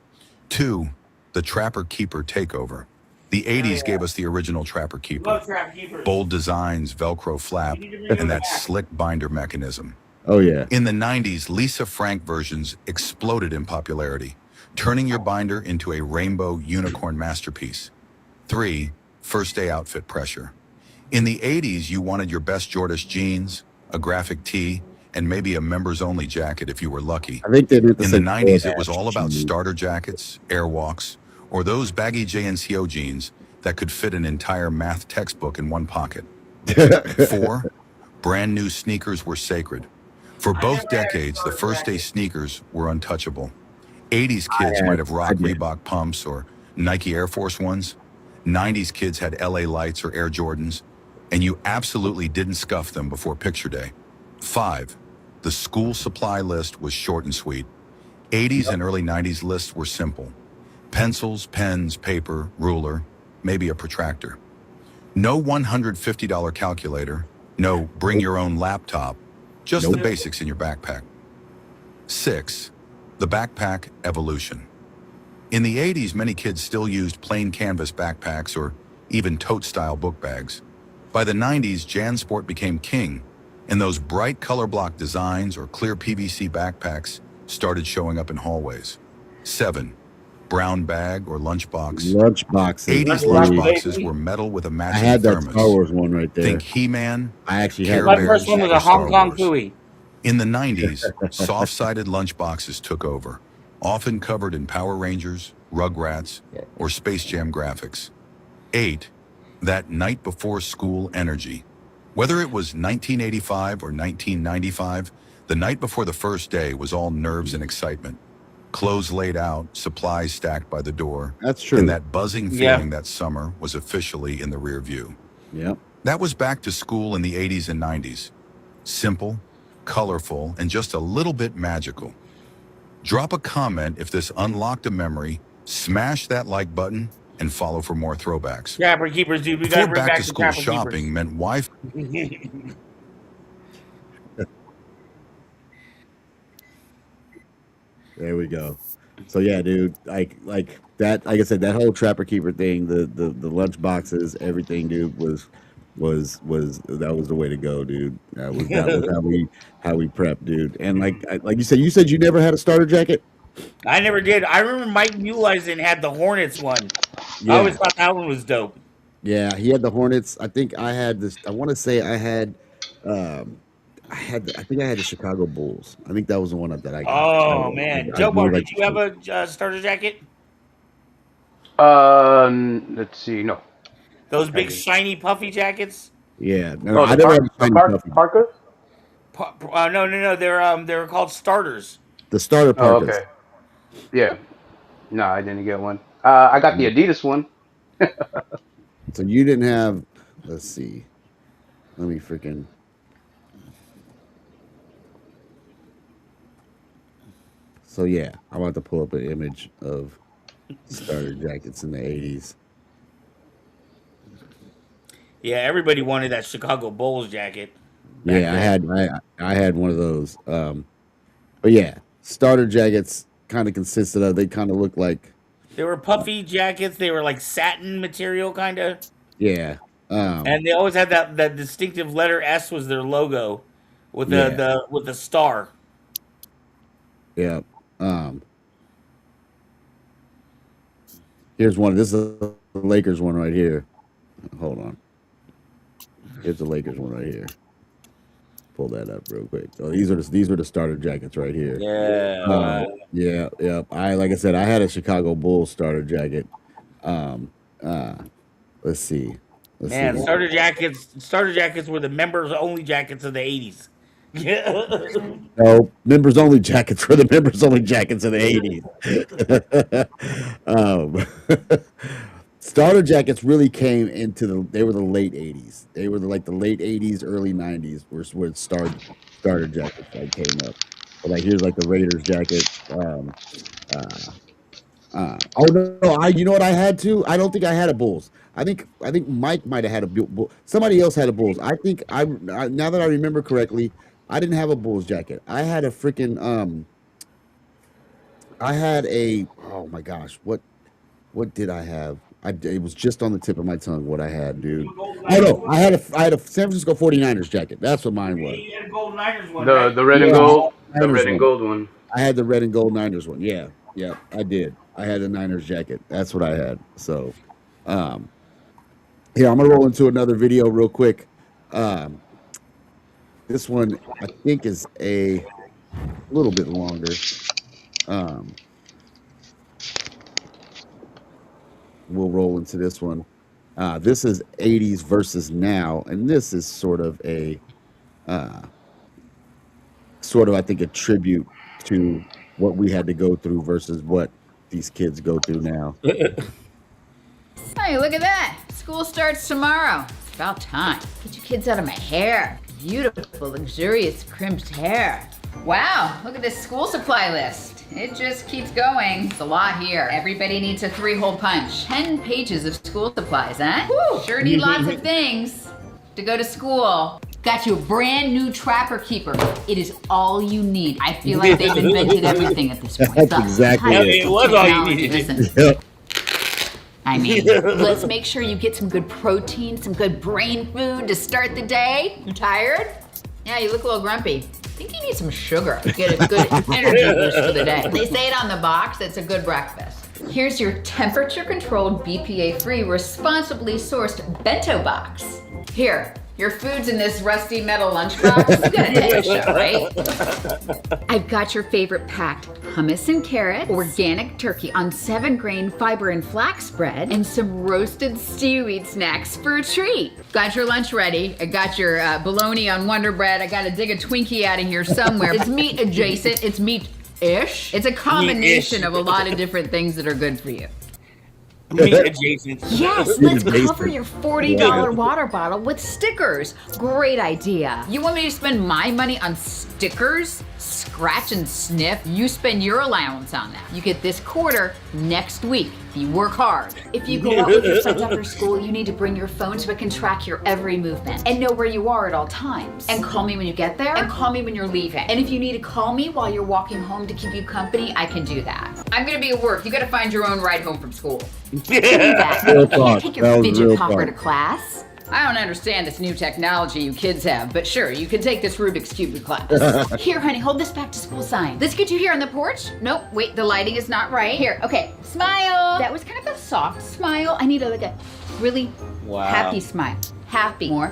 2. The Trapper Keeper takeover. The Oh 80s gave yeah, us the original Trapper Keeper. love trap keepers. Bold designs, Velcro You flap, need to bring and those that back. slick binder mechanism. Oh yeah. In the 90s, Lisa Frank versions exploded in popularity, turning your binder into a rainbow unicorn masterpiece. 3. First day outfit pressure. In the 80s, you wanted your best Jordache jeans, a graphic tee, and maybe a members-only jacket if you were lucky. I think they meant to In the say 90s, it was DoorDash all about jeans. starter jackets, airwalks, or those baggy JNCO jeans that could fit an entire math textbook in one pocket. 4. Brand new sneakers were sacred. For I both never had a decades, the starter first day jacket. sneakers were untouchable. 80s I kids had, might have I rocked did. Reebok pumps or Nike Air Force Ones. 90s kids had LA Lights or Air Jordans, and you absolutely didn't scuff them before picture day. 5. The school supply list was short and sweet. 80s and early 90s lists were simple. Pencils, pens, paper, ruler, maybe a protractor. No $150 calculator, no bring Nope. your own laptop, just the Nope. basics in your backpack. 6. The backpack evolution. In the 80s, many kids still used plain canvas backpacks or even tote-style book bags. By the 90s, JanSport became king, and those bright color block designs or clear PVC backpacks started showing up in hallways. 7. Brown bag or lunchbox. Lunch boxes, 80s Lunchbox, dude. lunchboxes baby. were metal with a I matching had that Star thermos. Wars one right Think there. He-Man, I actually had Care My that. first one Bears, was or a Hong Star Kong Wars. Phooey. In the 90s, soft-sided lunchboxes took over, often covered in Power Rangers, Rugrats, or Space Jam graphics. 8. That night before school energy. Whether it was 1985 or 1995, the night before the first day was all nerves and excitement. Clothes laid out, supplies stacked by the door, That's and true. that buzzing Yeah. feeling that summer was officially in the rear view. Yep. That was back to school in the 80s and 90s. Simple, colorful, and just a little bit magical. Drop a comment if this unlocked a memory, smash that like button, and follow for more throwbacks. Trapper keepers, dude. We Before gotta bring back to back the school trapper keepers. shopping meant Wi-Fi. There we go. So yeah, dude, like that. Like I said, that whole Trapper Keeper thing, the lunch boxes, everything, dude, was that was the way to go, dude. That was how we prep, dude. And like you said you never had a starter jacket. I never did. I remember Mike Muleisen had the Hornets one. I always Yeah, thought that one was dope. yeah, he had the Hornets. I think I had this. I want to say I had, um, I think I had the Chicago Bulls. I think that was the one that I got. Oh man, I Joe really Bar, like. did you have a starter jacket? Let's see. No, Those I big didn't. shiny puffy jackets? Yeah, no, Oh, I never had a shiny puffy. Parkas. No, no, no. They're called starters. The starter Oh, parkas. okay. Yeah. No, I didn't get one. I got the Adidas one. So you didn't have. Let's see. Let me freaking. So yeah, I'm about to pull up an image of starter jackets in the 80s. Yeah, everybody wanted that Chicago Bulls jacket back Yeah, then. I had one of those. But yeah, starter jackets kind of consisted of, they kind of look like, They were puffy jackets. They were like satin material, kind of, yeah, um, and they always had that distinctive letter S was their logo, with the yeah, the with the star. yeah. Um, Here's one. This is the Lakers one right here. Hold on. Here's the Lakers one right here. Pull that up real quick. Oh, these are the starter jackets right here. Yeah, wow. Yeah, yeah. Like I said, I had a Chicago Bulls starter jacket. Um, uh, let's see. Let's see. Man, starter jackets were the members only jackets of the 80s. Yeah. No, members only jackets were the members only jackets of the 80s. Starter jackets really came into they were the late 80s. They were like the late 80s, early 90s where starter jackets like came up. But like here's like the Raiders jacket. Uh, oh no, you know what I had too? I don't think I had a Bulls. I think Mike might have had a Bull. Somebody else had a Bulls. I think now that I remember correctly, I didn't have a Bulls jacket. I had a freaking I had a, oh my gosh, what did I have? It was just on the tip of my tongue what I had, dude. Oh no, I had a San Francisco 49ers jacket. That's what mine was. You had a Gold Niners one, The right? the red and Yeah, gold, the Niners red and one. gold one. I had the red and gold Niners one. Yeah, yeah, I did. I had a Niners jacket. That's what I had. So, um, here I'm gonna roll into another video real quick. Um, this one I think is a little bit longer. Um, we'll roll into this one. This is 80s versus now, and this is uh, I think a tribute to what we had to go through versus what these kids go through now. Hey, look at that. School starts tomorrow. It's about time. Get you kids out of my hair. Beautiful, luxurious, crimped hair. Wow, look at this school supply list. It just keeps going. It's a lot here. Everybody needs a 3-hole punch. 10 pages of school supplies, huh? Woo, sure need lots of things to go to school. Got you a brand new Trapper Keeper. It is all you need. I feel like they've invented everything at this point. That's exactly it. It was all you needed. Listen, Yep. I mean, let's make sure you get some good protein, some good brain food to start the day. You tired? Yeah, you look a little grumpy. I think you need some sugar to get a good energy boost for the day. They say it on the box, it's a good breakfast. Here's your temperature-controlled, BPA-free, responsibly sourced bento box. Here, your food's in this rusty metal lunchbox. You got a show, right? I've got your favorite packed hummus and carrots, organic turkey on 7-grain fiber and flax bread, and some roasted seaweed snacks for a treat. Got your lunch ready. I got your bologna on Wonder Bread. I gotta dig a Twinkie out of here somewhere. It's meat adjacent. It's meat-ish. It's a combination of a lot of different things that are good for you. Meat adjacent. Yes, let's cover your $40 water bottle with stickers. Great idea. You want me to spend my money on stickers? Scratch and sniff? You spend your allowance on that. You get this quarter next week. You work hard. If you go out with your friends after school, you need to bring your phone so it can track your every movement and know where you are at all times. And call me when you get there, and call me when you're leaving. And if you need to call me while you're walking home to keep you company, I can do that. I'm gonna be at work. You gotta find your own ride home from school. Give me that. You can't take your fidget popper to class. I don't understand this new technology you kids have, but sure, you can take this Rubik's Cube to class. Here, honey, hold this back to school sign. Let's get you here on the porch. Nope, wait, the lighting is not right. Here, okay, smile. That was kind of a soft smile. I need like a really happy smile. Happy. More.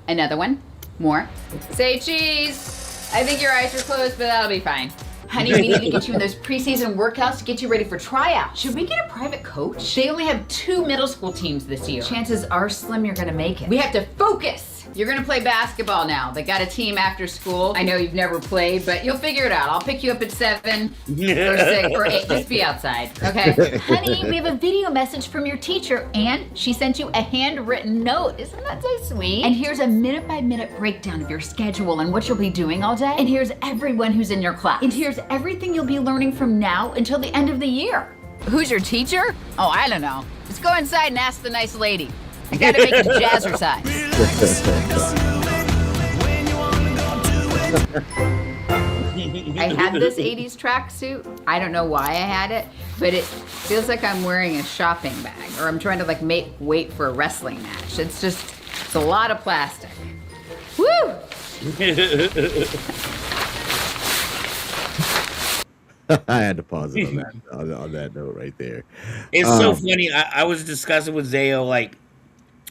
Another one. More. Say cheese. I think your eyes are closed, but that'll be fine. Honey, we need to get you in those preseason workouts to get you ready for tryouts. Should we get a private coach? They only have 2 middle school teams this year. Chances are slim you're gonna make it. We have to focus. You're gonna play basketball now. They got a team after school. I know you've never played, but you'll figure it out. I'll pick you up at 7 or 6 or 8. Just be outside, okay? Honey, we have a video message from your teacher, and she sent you a handwritten note. Isn't that so sweet? And here's a minute-by-minute breakdown of your schedule and what you'll be doing all day. And here's everyone who's in your class. And here's everything you'll be learning from now until the end of the year. Who's your teacher? Oh, I don't know. Just go inside and ask the nice lady. I gotta make it jazzercise. I had this 80s tracksuit. I don't know why I had it, but it feels like I'm wearing a shopping bag, or I'm trying to like make weight for a wrestling match. It's a lot of plastic. Woo! I had to pause it on that note right there. It's so funny. I was discussing with Zayo, like,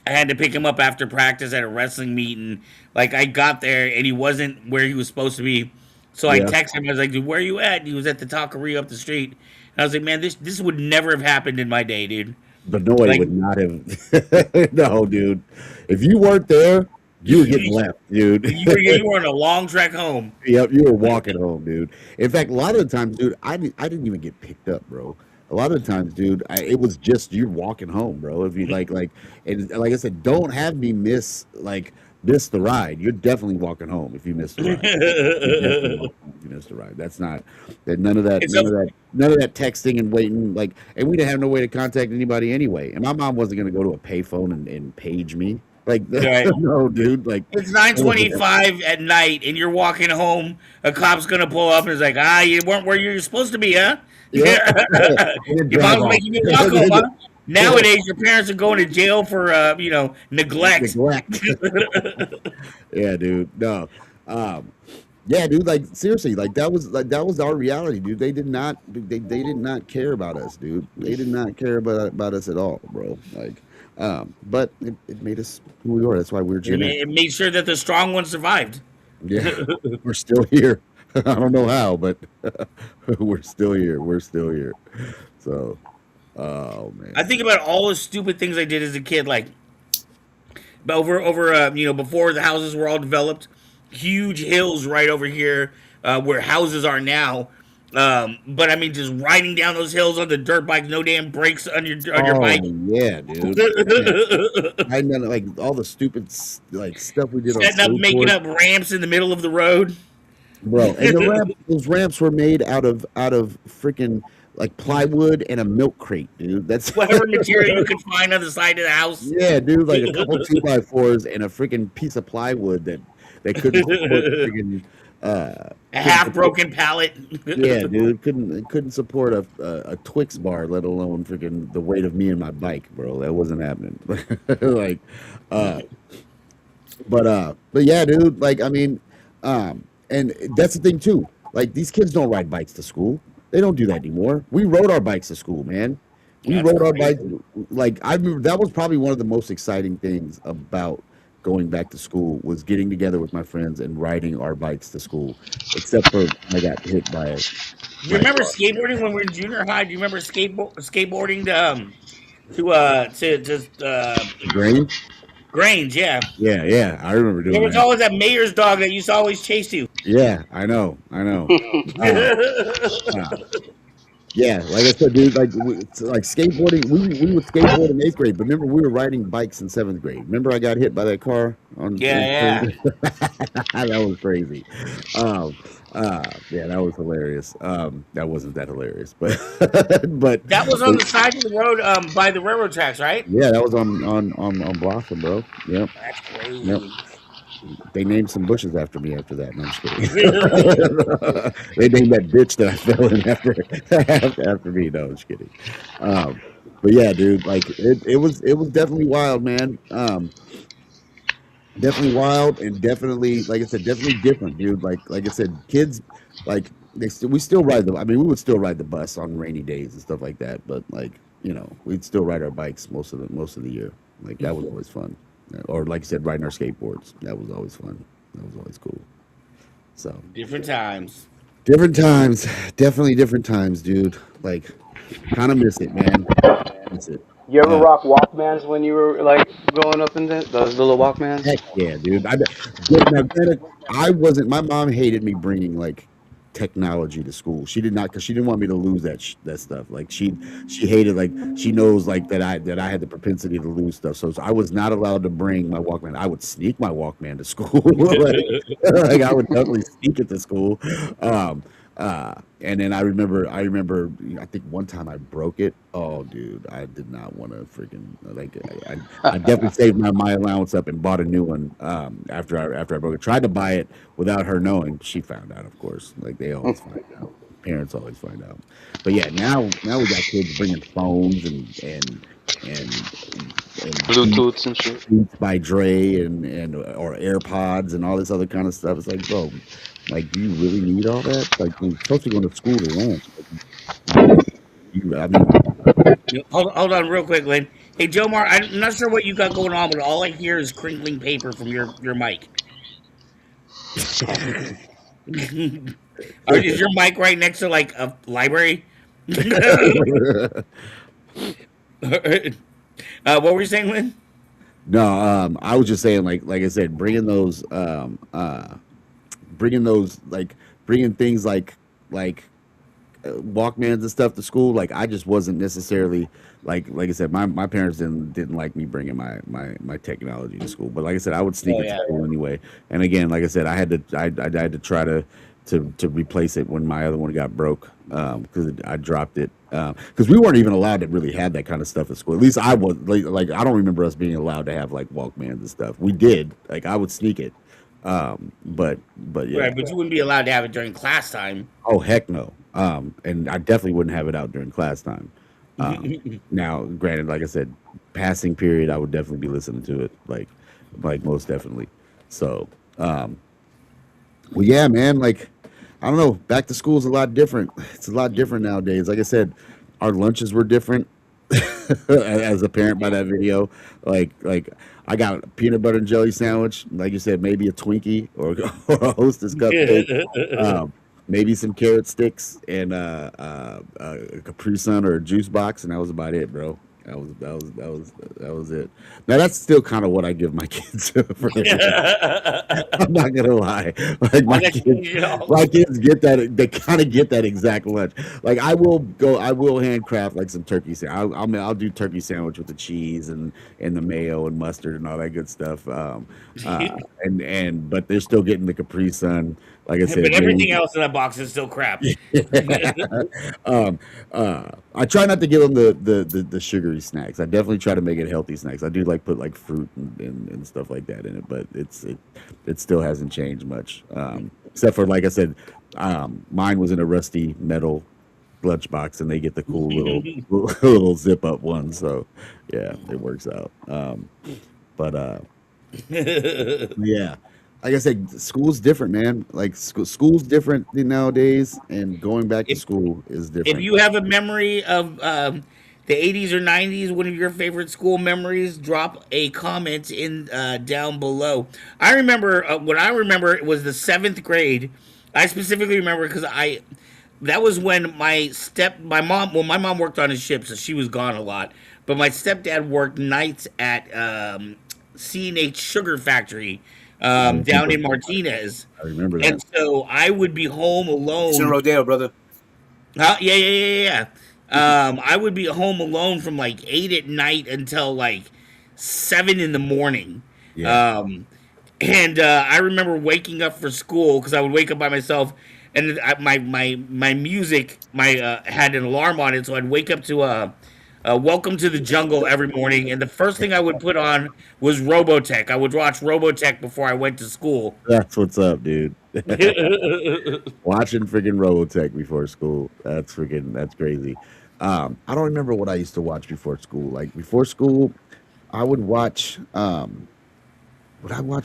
I had to pick him up after practice at a wrestling meet, and like I got there and he wasn't where he was supposed to be. So I texted him. I was like, "Dude, where are you at?" And he was at the taqueria up the street. And I was like, "Man, this would never have happened in my day, dude." But no, it would not have. No, dude. If you weren't there, you were getting left, dude. You were on a long trek home. Yep, you were walking home, dude. In fact, a lot of the times, dude, I didn't even get picked up, bro. A lot of the times, dude, it was just you walking home, bro. If you and like I said, don't have me miss the ride. You're definitely walking home if you miss the ride. You missed the ride. That's not that. None of that texting and waiting. And we didn't have no way to contact anybody anyway. And my mom wasn't gonna go to a payphone and page me. No, dude. It's 9:25 at night, and you're walking home. A cop's gonna pull up and is like, you weren't where you're supposed to be, huh? Yeah. Your mom's making you walk home, huh? Nowadays, your parents are going to jail for neglect. Yeah, dude. No. Yeah, dude. Seriously, that was our reality, dude. They did not care about us, dude. They did not care about us at all, bro. But it made us who we are. That's why we're genetic. It made sure that the strong ones survived. Yeah, we're still here. I don't know how, but we're still here. We're still here. So, oh man. I think about all the stupid things I did as a kid, before the houses were all developed, huge hills right over here where houses are now. But I mean, just riding down those hills on the dirt bike, no damn brakes on your bike. Yeah, dude. Yeah. I know, all the stupid stuff we did. Setting up, making up ramps in the middle of the road, bro. And those ramps were made out of freaking plywood and a milk crate, dude. That's whatever material you could find on the side of the house. Yeah, dude. A couple 2x4s and a freaking piece of plywood that couldn't support freaking. A half-broken pallet. Yeah, dude, couldn't support a Twix bar, let alone freaking the weight of me and my bike, bro. That wasn't happening. But yeah, dude. I mean, and that's the thing too. These kids don't ride bikes to school. They don't do that anymore. We rode our bikes to school, man. We rode our bikes. I remember that was probably one of the most exciting things about going back to school was getting together with my friends and riding our bikes to school, except for I got hit by it. You remember skateboarding when we were in junior high? Do you remember skateboarding to Grange? Grange, yeah. Yeah, I remember doing there was that. always that mayor's dog that used to always chase you. Yeah, I know. Yeah, like I said, dude, skateboarding, we would skateboard in 8th grade, but remember we were riding bikes in 7th grade. Remember I got hit by that car? Yeah. That was crazy. Yeah, that was hilarious. That wasn't that hilarious, but that was on the side of the road by the railroad tracks, right? Yeah, that was on Blossom, bro. Yep. That's crazy. Yep. They named some bushes after me after that. No, I'm just kidding. They named that bitch that I fell in after me. No, I'm just kidding. But yeah, dude, it was definitely wild, man. Definitely wild and definitely, like I said, definitely different, dude. Like I said, kids, we still ride we would still ride the bus on rainy days and stuff like that. But we'd still ride our bikes most of the year. That was always fun. Or like I said, riding our skateboards. That was always fun. That was always cool. So different times. Definitely different times, dude. Kind of miss it, man. Miss it. You ever Uh, rock Walkmans when you were like growing up in those little Walkmans? Heck yeah, dude. Now, granted, I wasn't. My mom hated me bringing like technology to school. She did not because she didn't want me to lose that stuff. Like she hated like she knows like that I had the propensity to lose stuff. So I was not allowed to bring my Walkman. I would sneak my Walkman to school. Like I would definitely sneak it to school. Um, and then I remember, I think one time I broke it. Oh, dude, I did not want to freaking like. I definitely saved my allowance up and bought a new one. After I broke it, tried to buy it without her knowing. She found out, of course. Like they always find out. Parents always find out. But yeah, now we got kids bringing phones and Bluetooths and shit. Beats by Dre and or AirPods and all this other kind of stuff. It's like, bro, like, do you really need all that? Like, you're supposed to go to school to learn. Like, I mean, Hold on, real quick, Lynn. Hey, Jomar, I'm not sure what you got going on, but all I hear is crinkling paper from your mic. Is your mic right next to like a library? What were you saying, Lynn? no, I was just saying, like I said, bringing those, like, bringing things like Walkmans and stuff to school. Like I just wasn't necessarily like I said, my parents didn't like me bringing my technology to school. But like I said, I would sneak Oh it to yeah. school anyway. And again, like I said, I had to try to replace it when my other one got broke, because I dropped it, because we weren't even allowed to really have that kind of stuff at school. At least I was like I don't remember us being allowed to have like Walkmans and stuff. We did, like I would sneak it, but yeah. Right, but you wouldn't be allowed to have it during class time. Oh heck no. And I definitely wouldn't have it out during class time. Now, granted, like I said, passing period, I would definitely be listening to it, like most definitely. So, well, yeah, man. Like, I don't know. Back to school is a lot different. It's a lot different nowadays. Like I said, our lunches were different. As a parent by that video, like I got a peanut butter and jelly sandwich. Like you said, maybe a Twinkie or, or a Hostess cupcake. Maybe some carrot sticks and a Capri Sun or a juice box, and that was about it, bro. That was it. Now that's still kind of what I give my kids for their. I'm not gonna lie. Like I got you know. my kids get that. They kind of get that exact lunch. Like I will handcraft like some turkey sandwich. I'll do turkey sandwich with the cheese and the mayo and mustard and all that good stuff. But they're still getting the Capri Sun. Like I said, But everything else in that box is still crap. um, I try not to give them the sugary snacks. I definitely try to make it healthy snacks. I do like put like fruit and stuff like that in it, but it still hasn't changed much. Except for, like I said, mine was in a rusty metal lunchbox, and they get the cool little zip up one. So yeah, it works out. But yeah, like I said, school's different, man. Like school's different nowadays, and going back to if school is if different. you have a memory of the 80s or 90s, one of your favorite school memories, drop a comment in down below. I remember what I remember it was the 7th grade. I specifically remember because that was when my mom worked on a ship, so she was gone a lot. But my stepdad worked nights at C&H Sugar Factory I down remember in Martinez. I remember And that. so I would be home It's in alone. Rodeo, brother. Yeah. I would be home alone from like 8 at night until like 7 in the morning. Yeah. And I remember waking up for school because I would wake up by myself, and my music had an alarm on it, so I'd wake up to "Welcome to the Jungle" every morning, and the first thing I would put on was Robotech. I would watch Robotech before I went to school. That's what's up, dude. Watching freaking Robotech before school. That's crazy. I don't remember what I used to watch before school. Like before school, I would I watch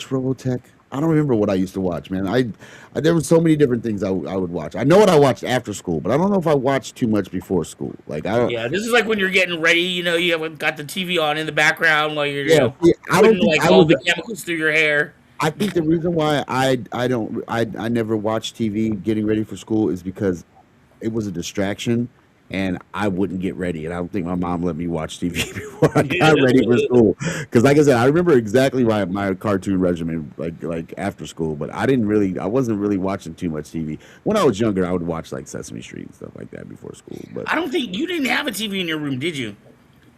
Robotech? I don't remember what I used to watch, man. There were so many different things I would watch. I know what I watched after school, but I don't know if I watched too much before school. Like I don't. Yeah, this is like when you're getting ready. You haven't got the TV on in the background while you're Yeah, see, I don't putting think like I all was. the chemicals through your hair. I think the reason why I never watched TV getting ready for school is because it was a distraction, and I wouldn't get ready. And I don't think my mom let me watch TV before I got ready for school. Because, like I said, I remember exactly my cartoon regimen, like after school. But I wasn't really watching too much TV. When I was younger, I would watch like Sesame Street and stuff like that before school. But I don't think you didn't have a TV in your room, did you?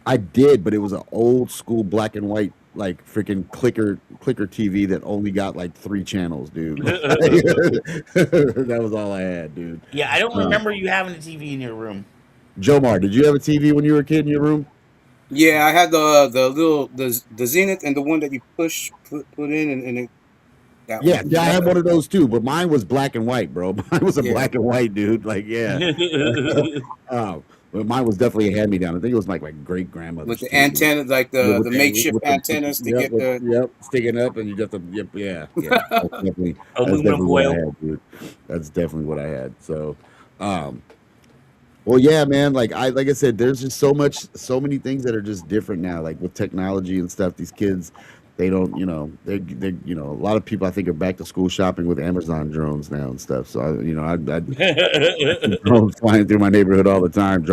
I did, but it was an old school black and white, like freaking clicker TV that only got like 3 channels, dude. That was all I had, dude. Yeah, I don't Uh, remember you having a TV in your room. Jomar, did you have a TV when you were a kid in your room? Yeah, I had the Zenith and the one that you put in and that Yeah, one. yeah, I had one of those too, but mine was black and white, bro. Mine was a Yeah, black and white, dude. Like, yeah. Oh, but mine was definitely a hand me down. I think it was like my great with grandmother's the TV. antenna, like Yeah, the makeshift antennas to yep, get the. yep, sticking up, and you got the yep, yeah, yeah. That's Aluminum definitely what I foil. had, dude. That's definitely what I had. So, um, well, yeah, man. Like I said, there's just so many things that are just different now. Like with technology and stuff, these kids, they don't, they, a lot of people I think are back to school shopping with Amazon drones now and stuff. So I see drones flying through my neighborhood all the time,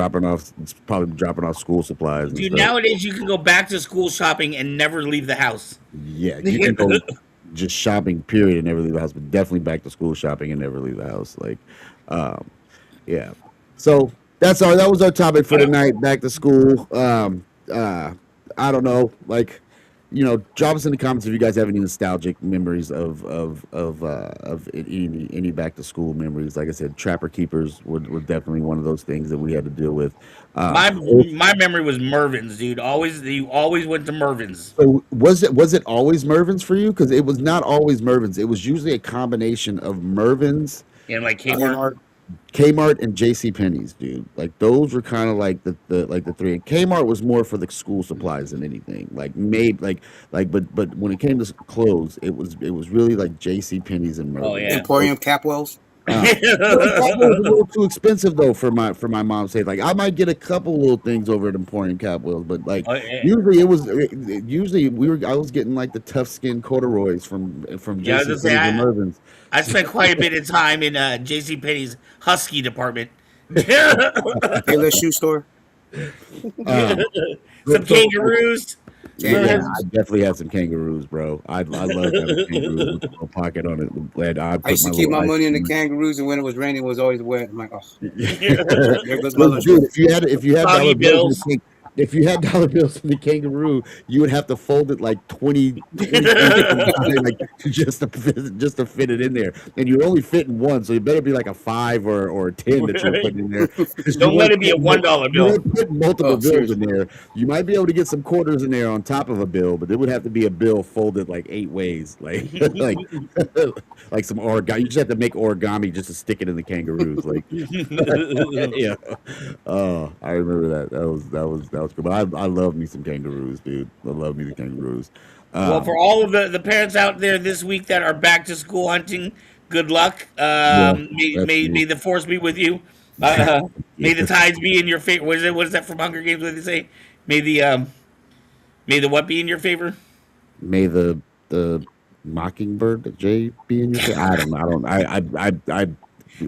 probably dropping off school supplies and Dude, stuff. nowadays you can go back to school shopping and never leave the house. Yeah, you can go just shopping, period, and never leave the house, but definitely back to school shopping and never leave the house. Like, um, yeah. So that was our topic for tonight. Back to school. I don't know. Like, drop us in the comments if you guys have any nostalgic memories of any back to school memories. Like I said, Trapper Keepers were definitely one of those things that we had to deal with. My Um, my memory was Mervin's, dude. You always went to Mervin's. so was it always Mervin's for you? Because it was not always Mervin's. It was usually a combination of Mervin's, And like Kmart. Kmart. Kmart, and J.C. Penney's, dude. Like those were kind of like the three. And Kmart was more for the school supplies than anything. Like made but when it came to clothes, it was really like J.C. Penney's and Oh Mervin's. yeah. Emporium Capwells. That was a little too expensive though for my mom's sake. Like I might get a couple little things over at Emporium Capwells, but like Oh, yeah. usually I was getting like the tough skin corduroys from Yeah, I was J.C. gonna say Penney's and Mervin's. I spent quite a bit of time in J.C. Penney's Husky department. Payless shoe store. Um, Some kangaroos. yeah, I definitely had some kangaroos, bro. I love having kangaroos with a little pocket on it. And I I put used my to keep little my ice money in the cream kangaroos, and when it was raining, it was always wet. I'm like, oh, there goes my Look, lunch dude, money. if you had Soggy dollar bills in bills. if you had dollar bills in the kangaroo, you would have to fold it like 20 feet like just to fit it in there. And you only fit in one, so you better be like a 5 or a 10 that you're putting in there. 'Cause Don't let it be a $1 you bill. want to put multiple Oh, bills in seriously. there. You might be able to get some quarters in there on top of a bill, but it would have to be a bill folded like 8 ways, like like like some origami. You just have to make origami just to stick it in the kangaroos, like yeah. Oh, I remember that. That was good. But I love me some kangaroos, dude. I love me the kangaroos. Well, Um, for all of the parents out there this week that are back to school hunting, good luck. yeah, May, that's may, me. may the force be with you. May the tides be in your favor. What is it? What is that from Hunger Games? What do they say? May the what be in your favor? May the mockingbird J be in your favor. I don't know. I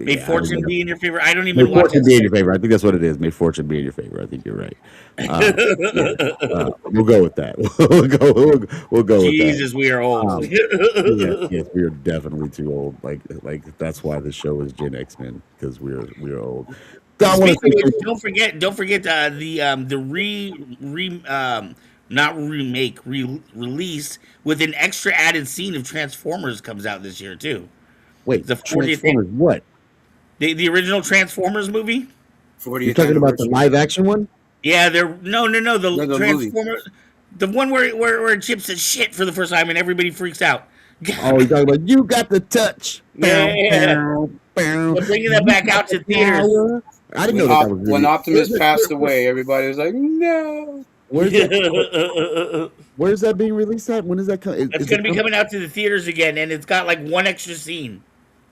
May yeah, I don't fortune know. be in your favor. I don't May even watch fortune that be in your shit. favor. I think that's what it is. May fortune be in your favor. I think you're right. Yeah, we'll go with that. We'll go with that. Jesus, we are old. Um, yes, we are definitely too old. Like that's why the show is Gen X Men because we're old. I want to Speaking say of which, thank don't forget the not remake release with an extra added scene of Transformers comes out this year too. wait, The 40th Transformers. What the original Transformers movie. you're 40th talking about the anniversary. live action one? Yeah, they're no No, the the movie. Transformers, the one where Chip says shit for the first time and everybody freaks out. Oh, you're talking about you got the touch. Yeah, Bow. they're bringing that You back got out to the theaters. power. I didn't know that was When really. Optimus passed away, everybody was like, no. Where's that? Where's that being released at? When is that coming? It's Is going it to be coming? coming out to the theaters again, and it's got like one extra scene.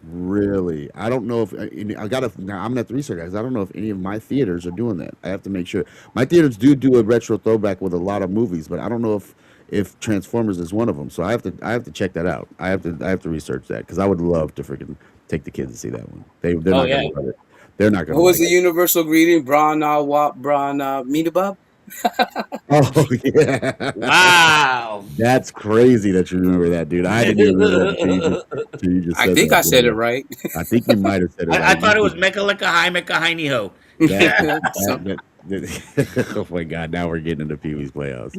Really? I don't know if I gotta. Now I'm gonna have to research that 'cause I don't know if any of my theaters are doing that. I have to make sure. My theaters do a retro throwback with a lot of movies, but I don't know if Transformers is one of them. So I have to check that out. I have to research that because I would love to freaking take the kids to see that one. They're Oh not yeah, gonna love it. They're not gonna What was like the universal greeting? Brana wap brana meanabub. it. Oh yeah. Wow. That's crazy that you remember that, dude. I didn't even remember that until you just I said think that. I said it Bro. right. I think you might have said it I right. thought it was Mecca Lecca High Mecca Hiney Ho. That, So, oh my God! Now we're getting into Pee Wee's Playhouse.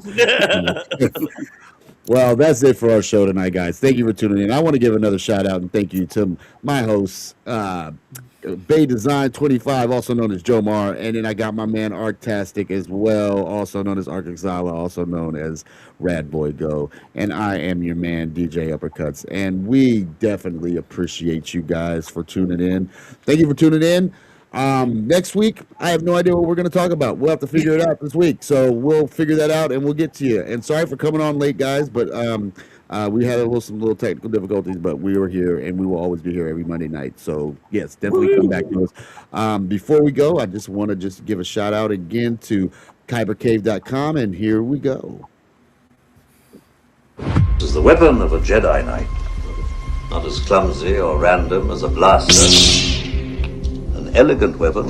Well, that's it for our show tonight, guys. Thank you for tuning in. I want to give another shout out and thank you to my hosts, Bay Design 25, also known as Joe Mar, and then I got my man Arctastic as well, also known as Arkaxala, also known as Rad Boy Go, and I am your man DJ Uppercuts, and we definitely appreciate you guys for tuning in. Thank you for tuning in. Next week, I have no idea what we're going to talk about. We'll have to figure it out this week. So we'll figure that out and we'll get to you. And sorry for coming on late, guys, but we had some little technical difficulties, but we were here and we will always be here every Monday night. So yes, definitely come back to us. Before we go, I just want to just give a shout out again to kybercave.com, and here we go. This is the weapon of a Jedi Knight. Not as clumsy or random as a blaster. An elegant weapon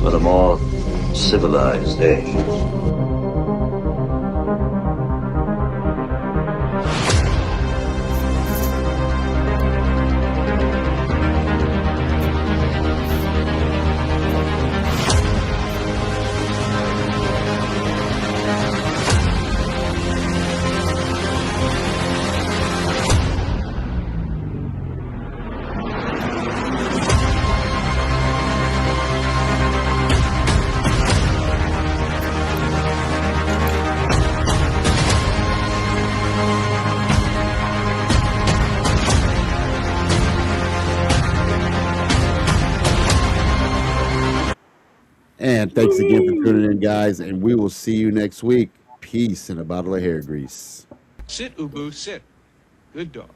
for a more civilized age. And thanks again for tuning in, guys. And we will see you next week. Peace and a bottle of hair grease. Sit, Ubu, sit. Good dog.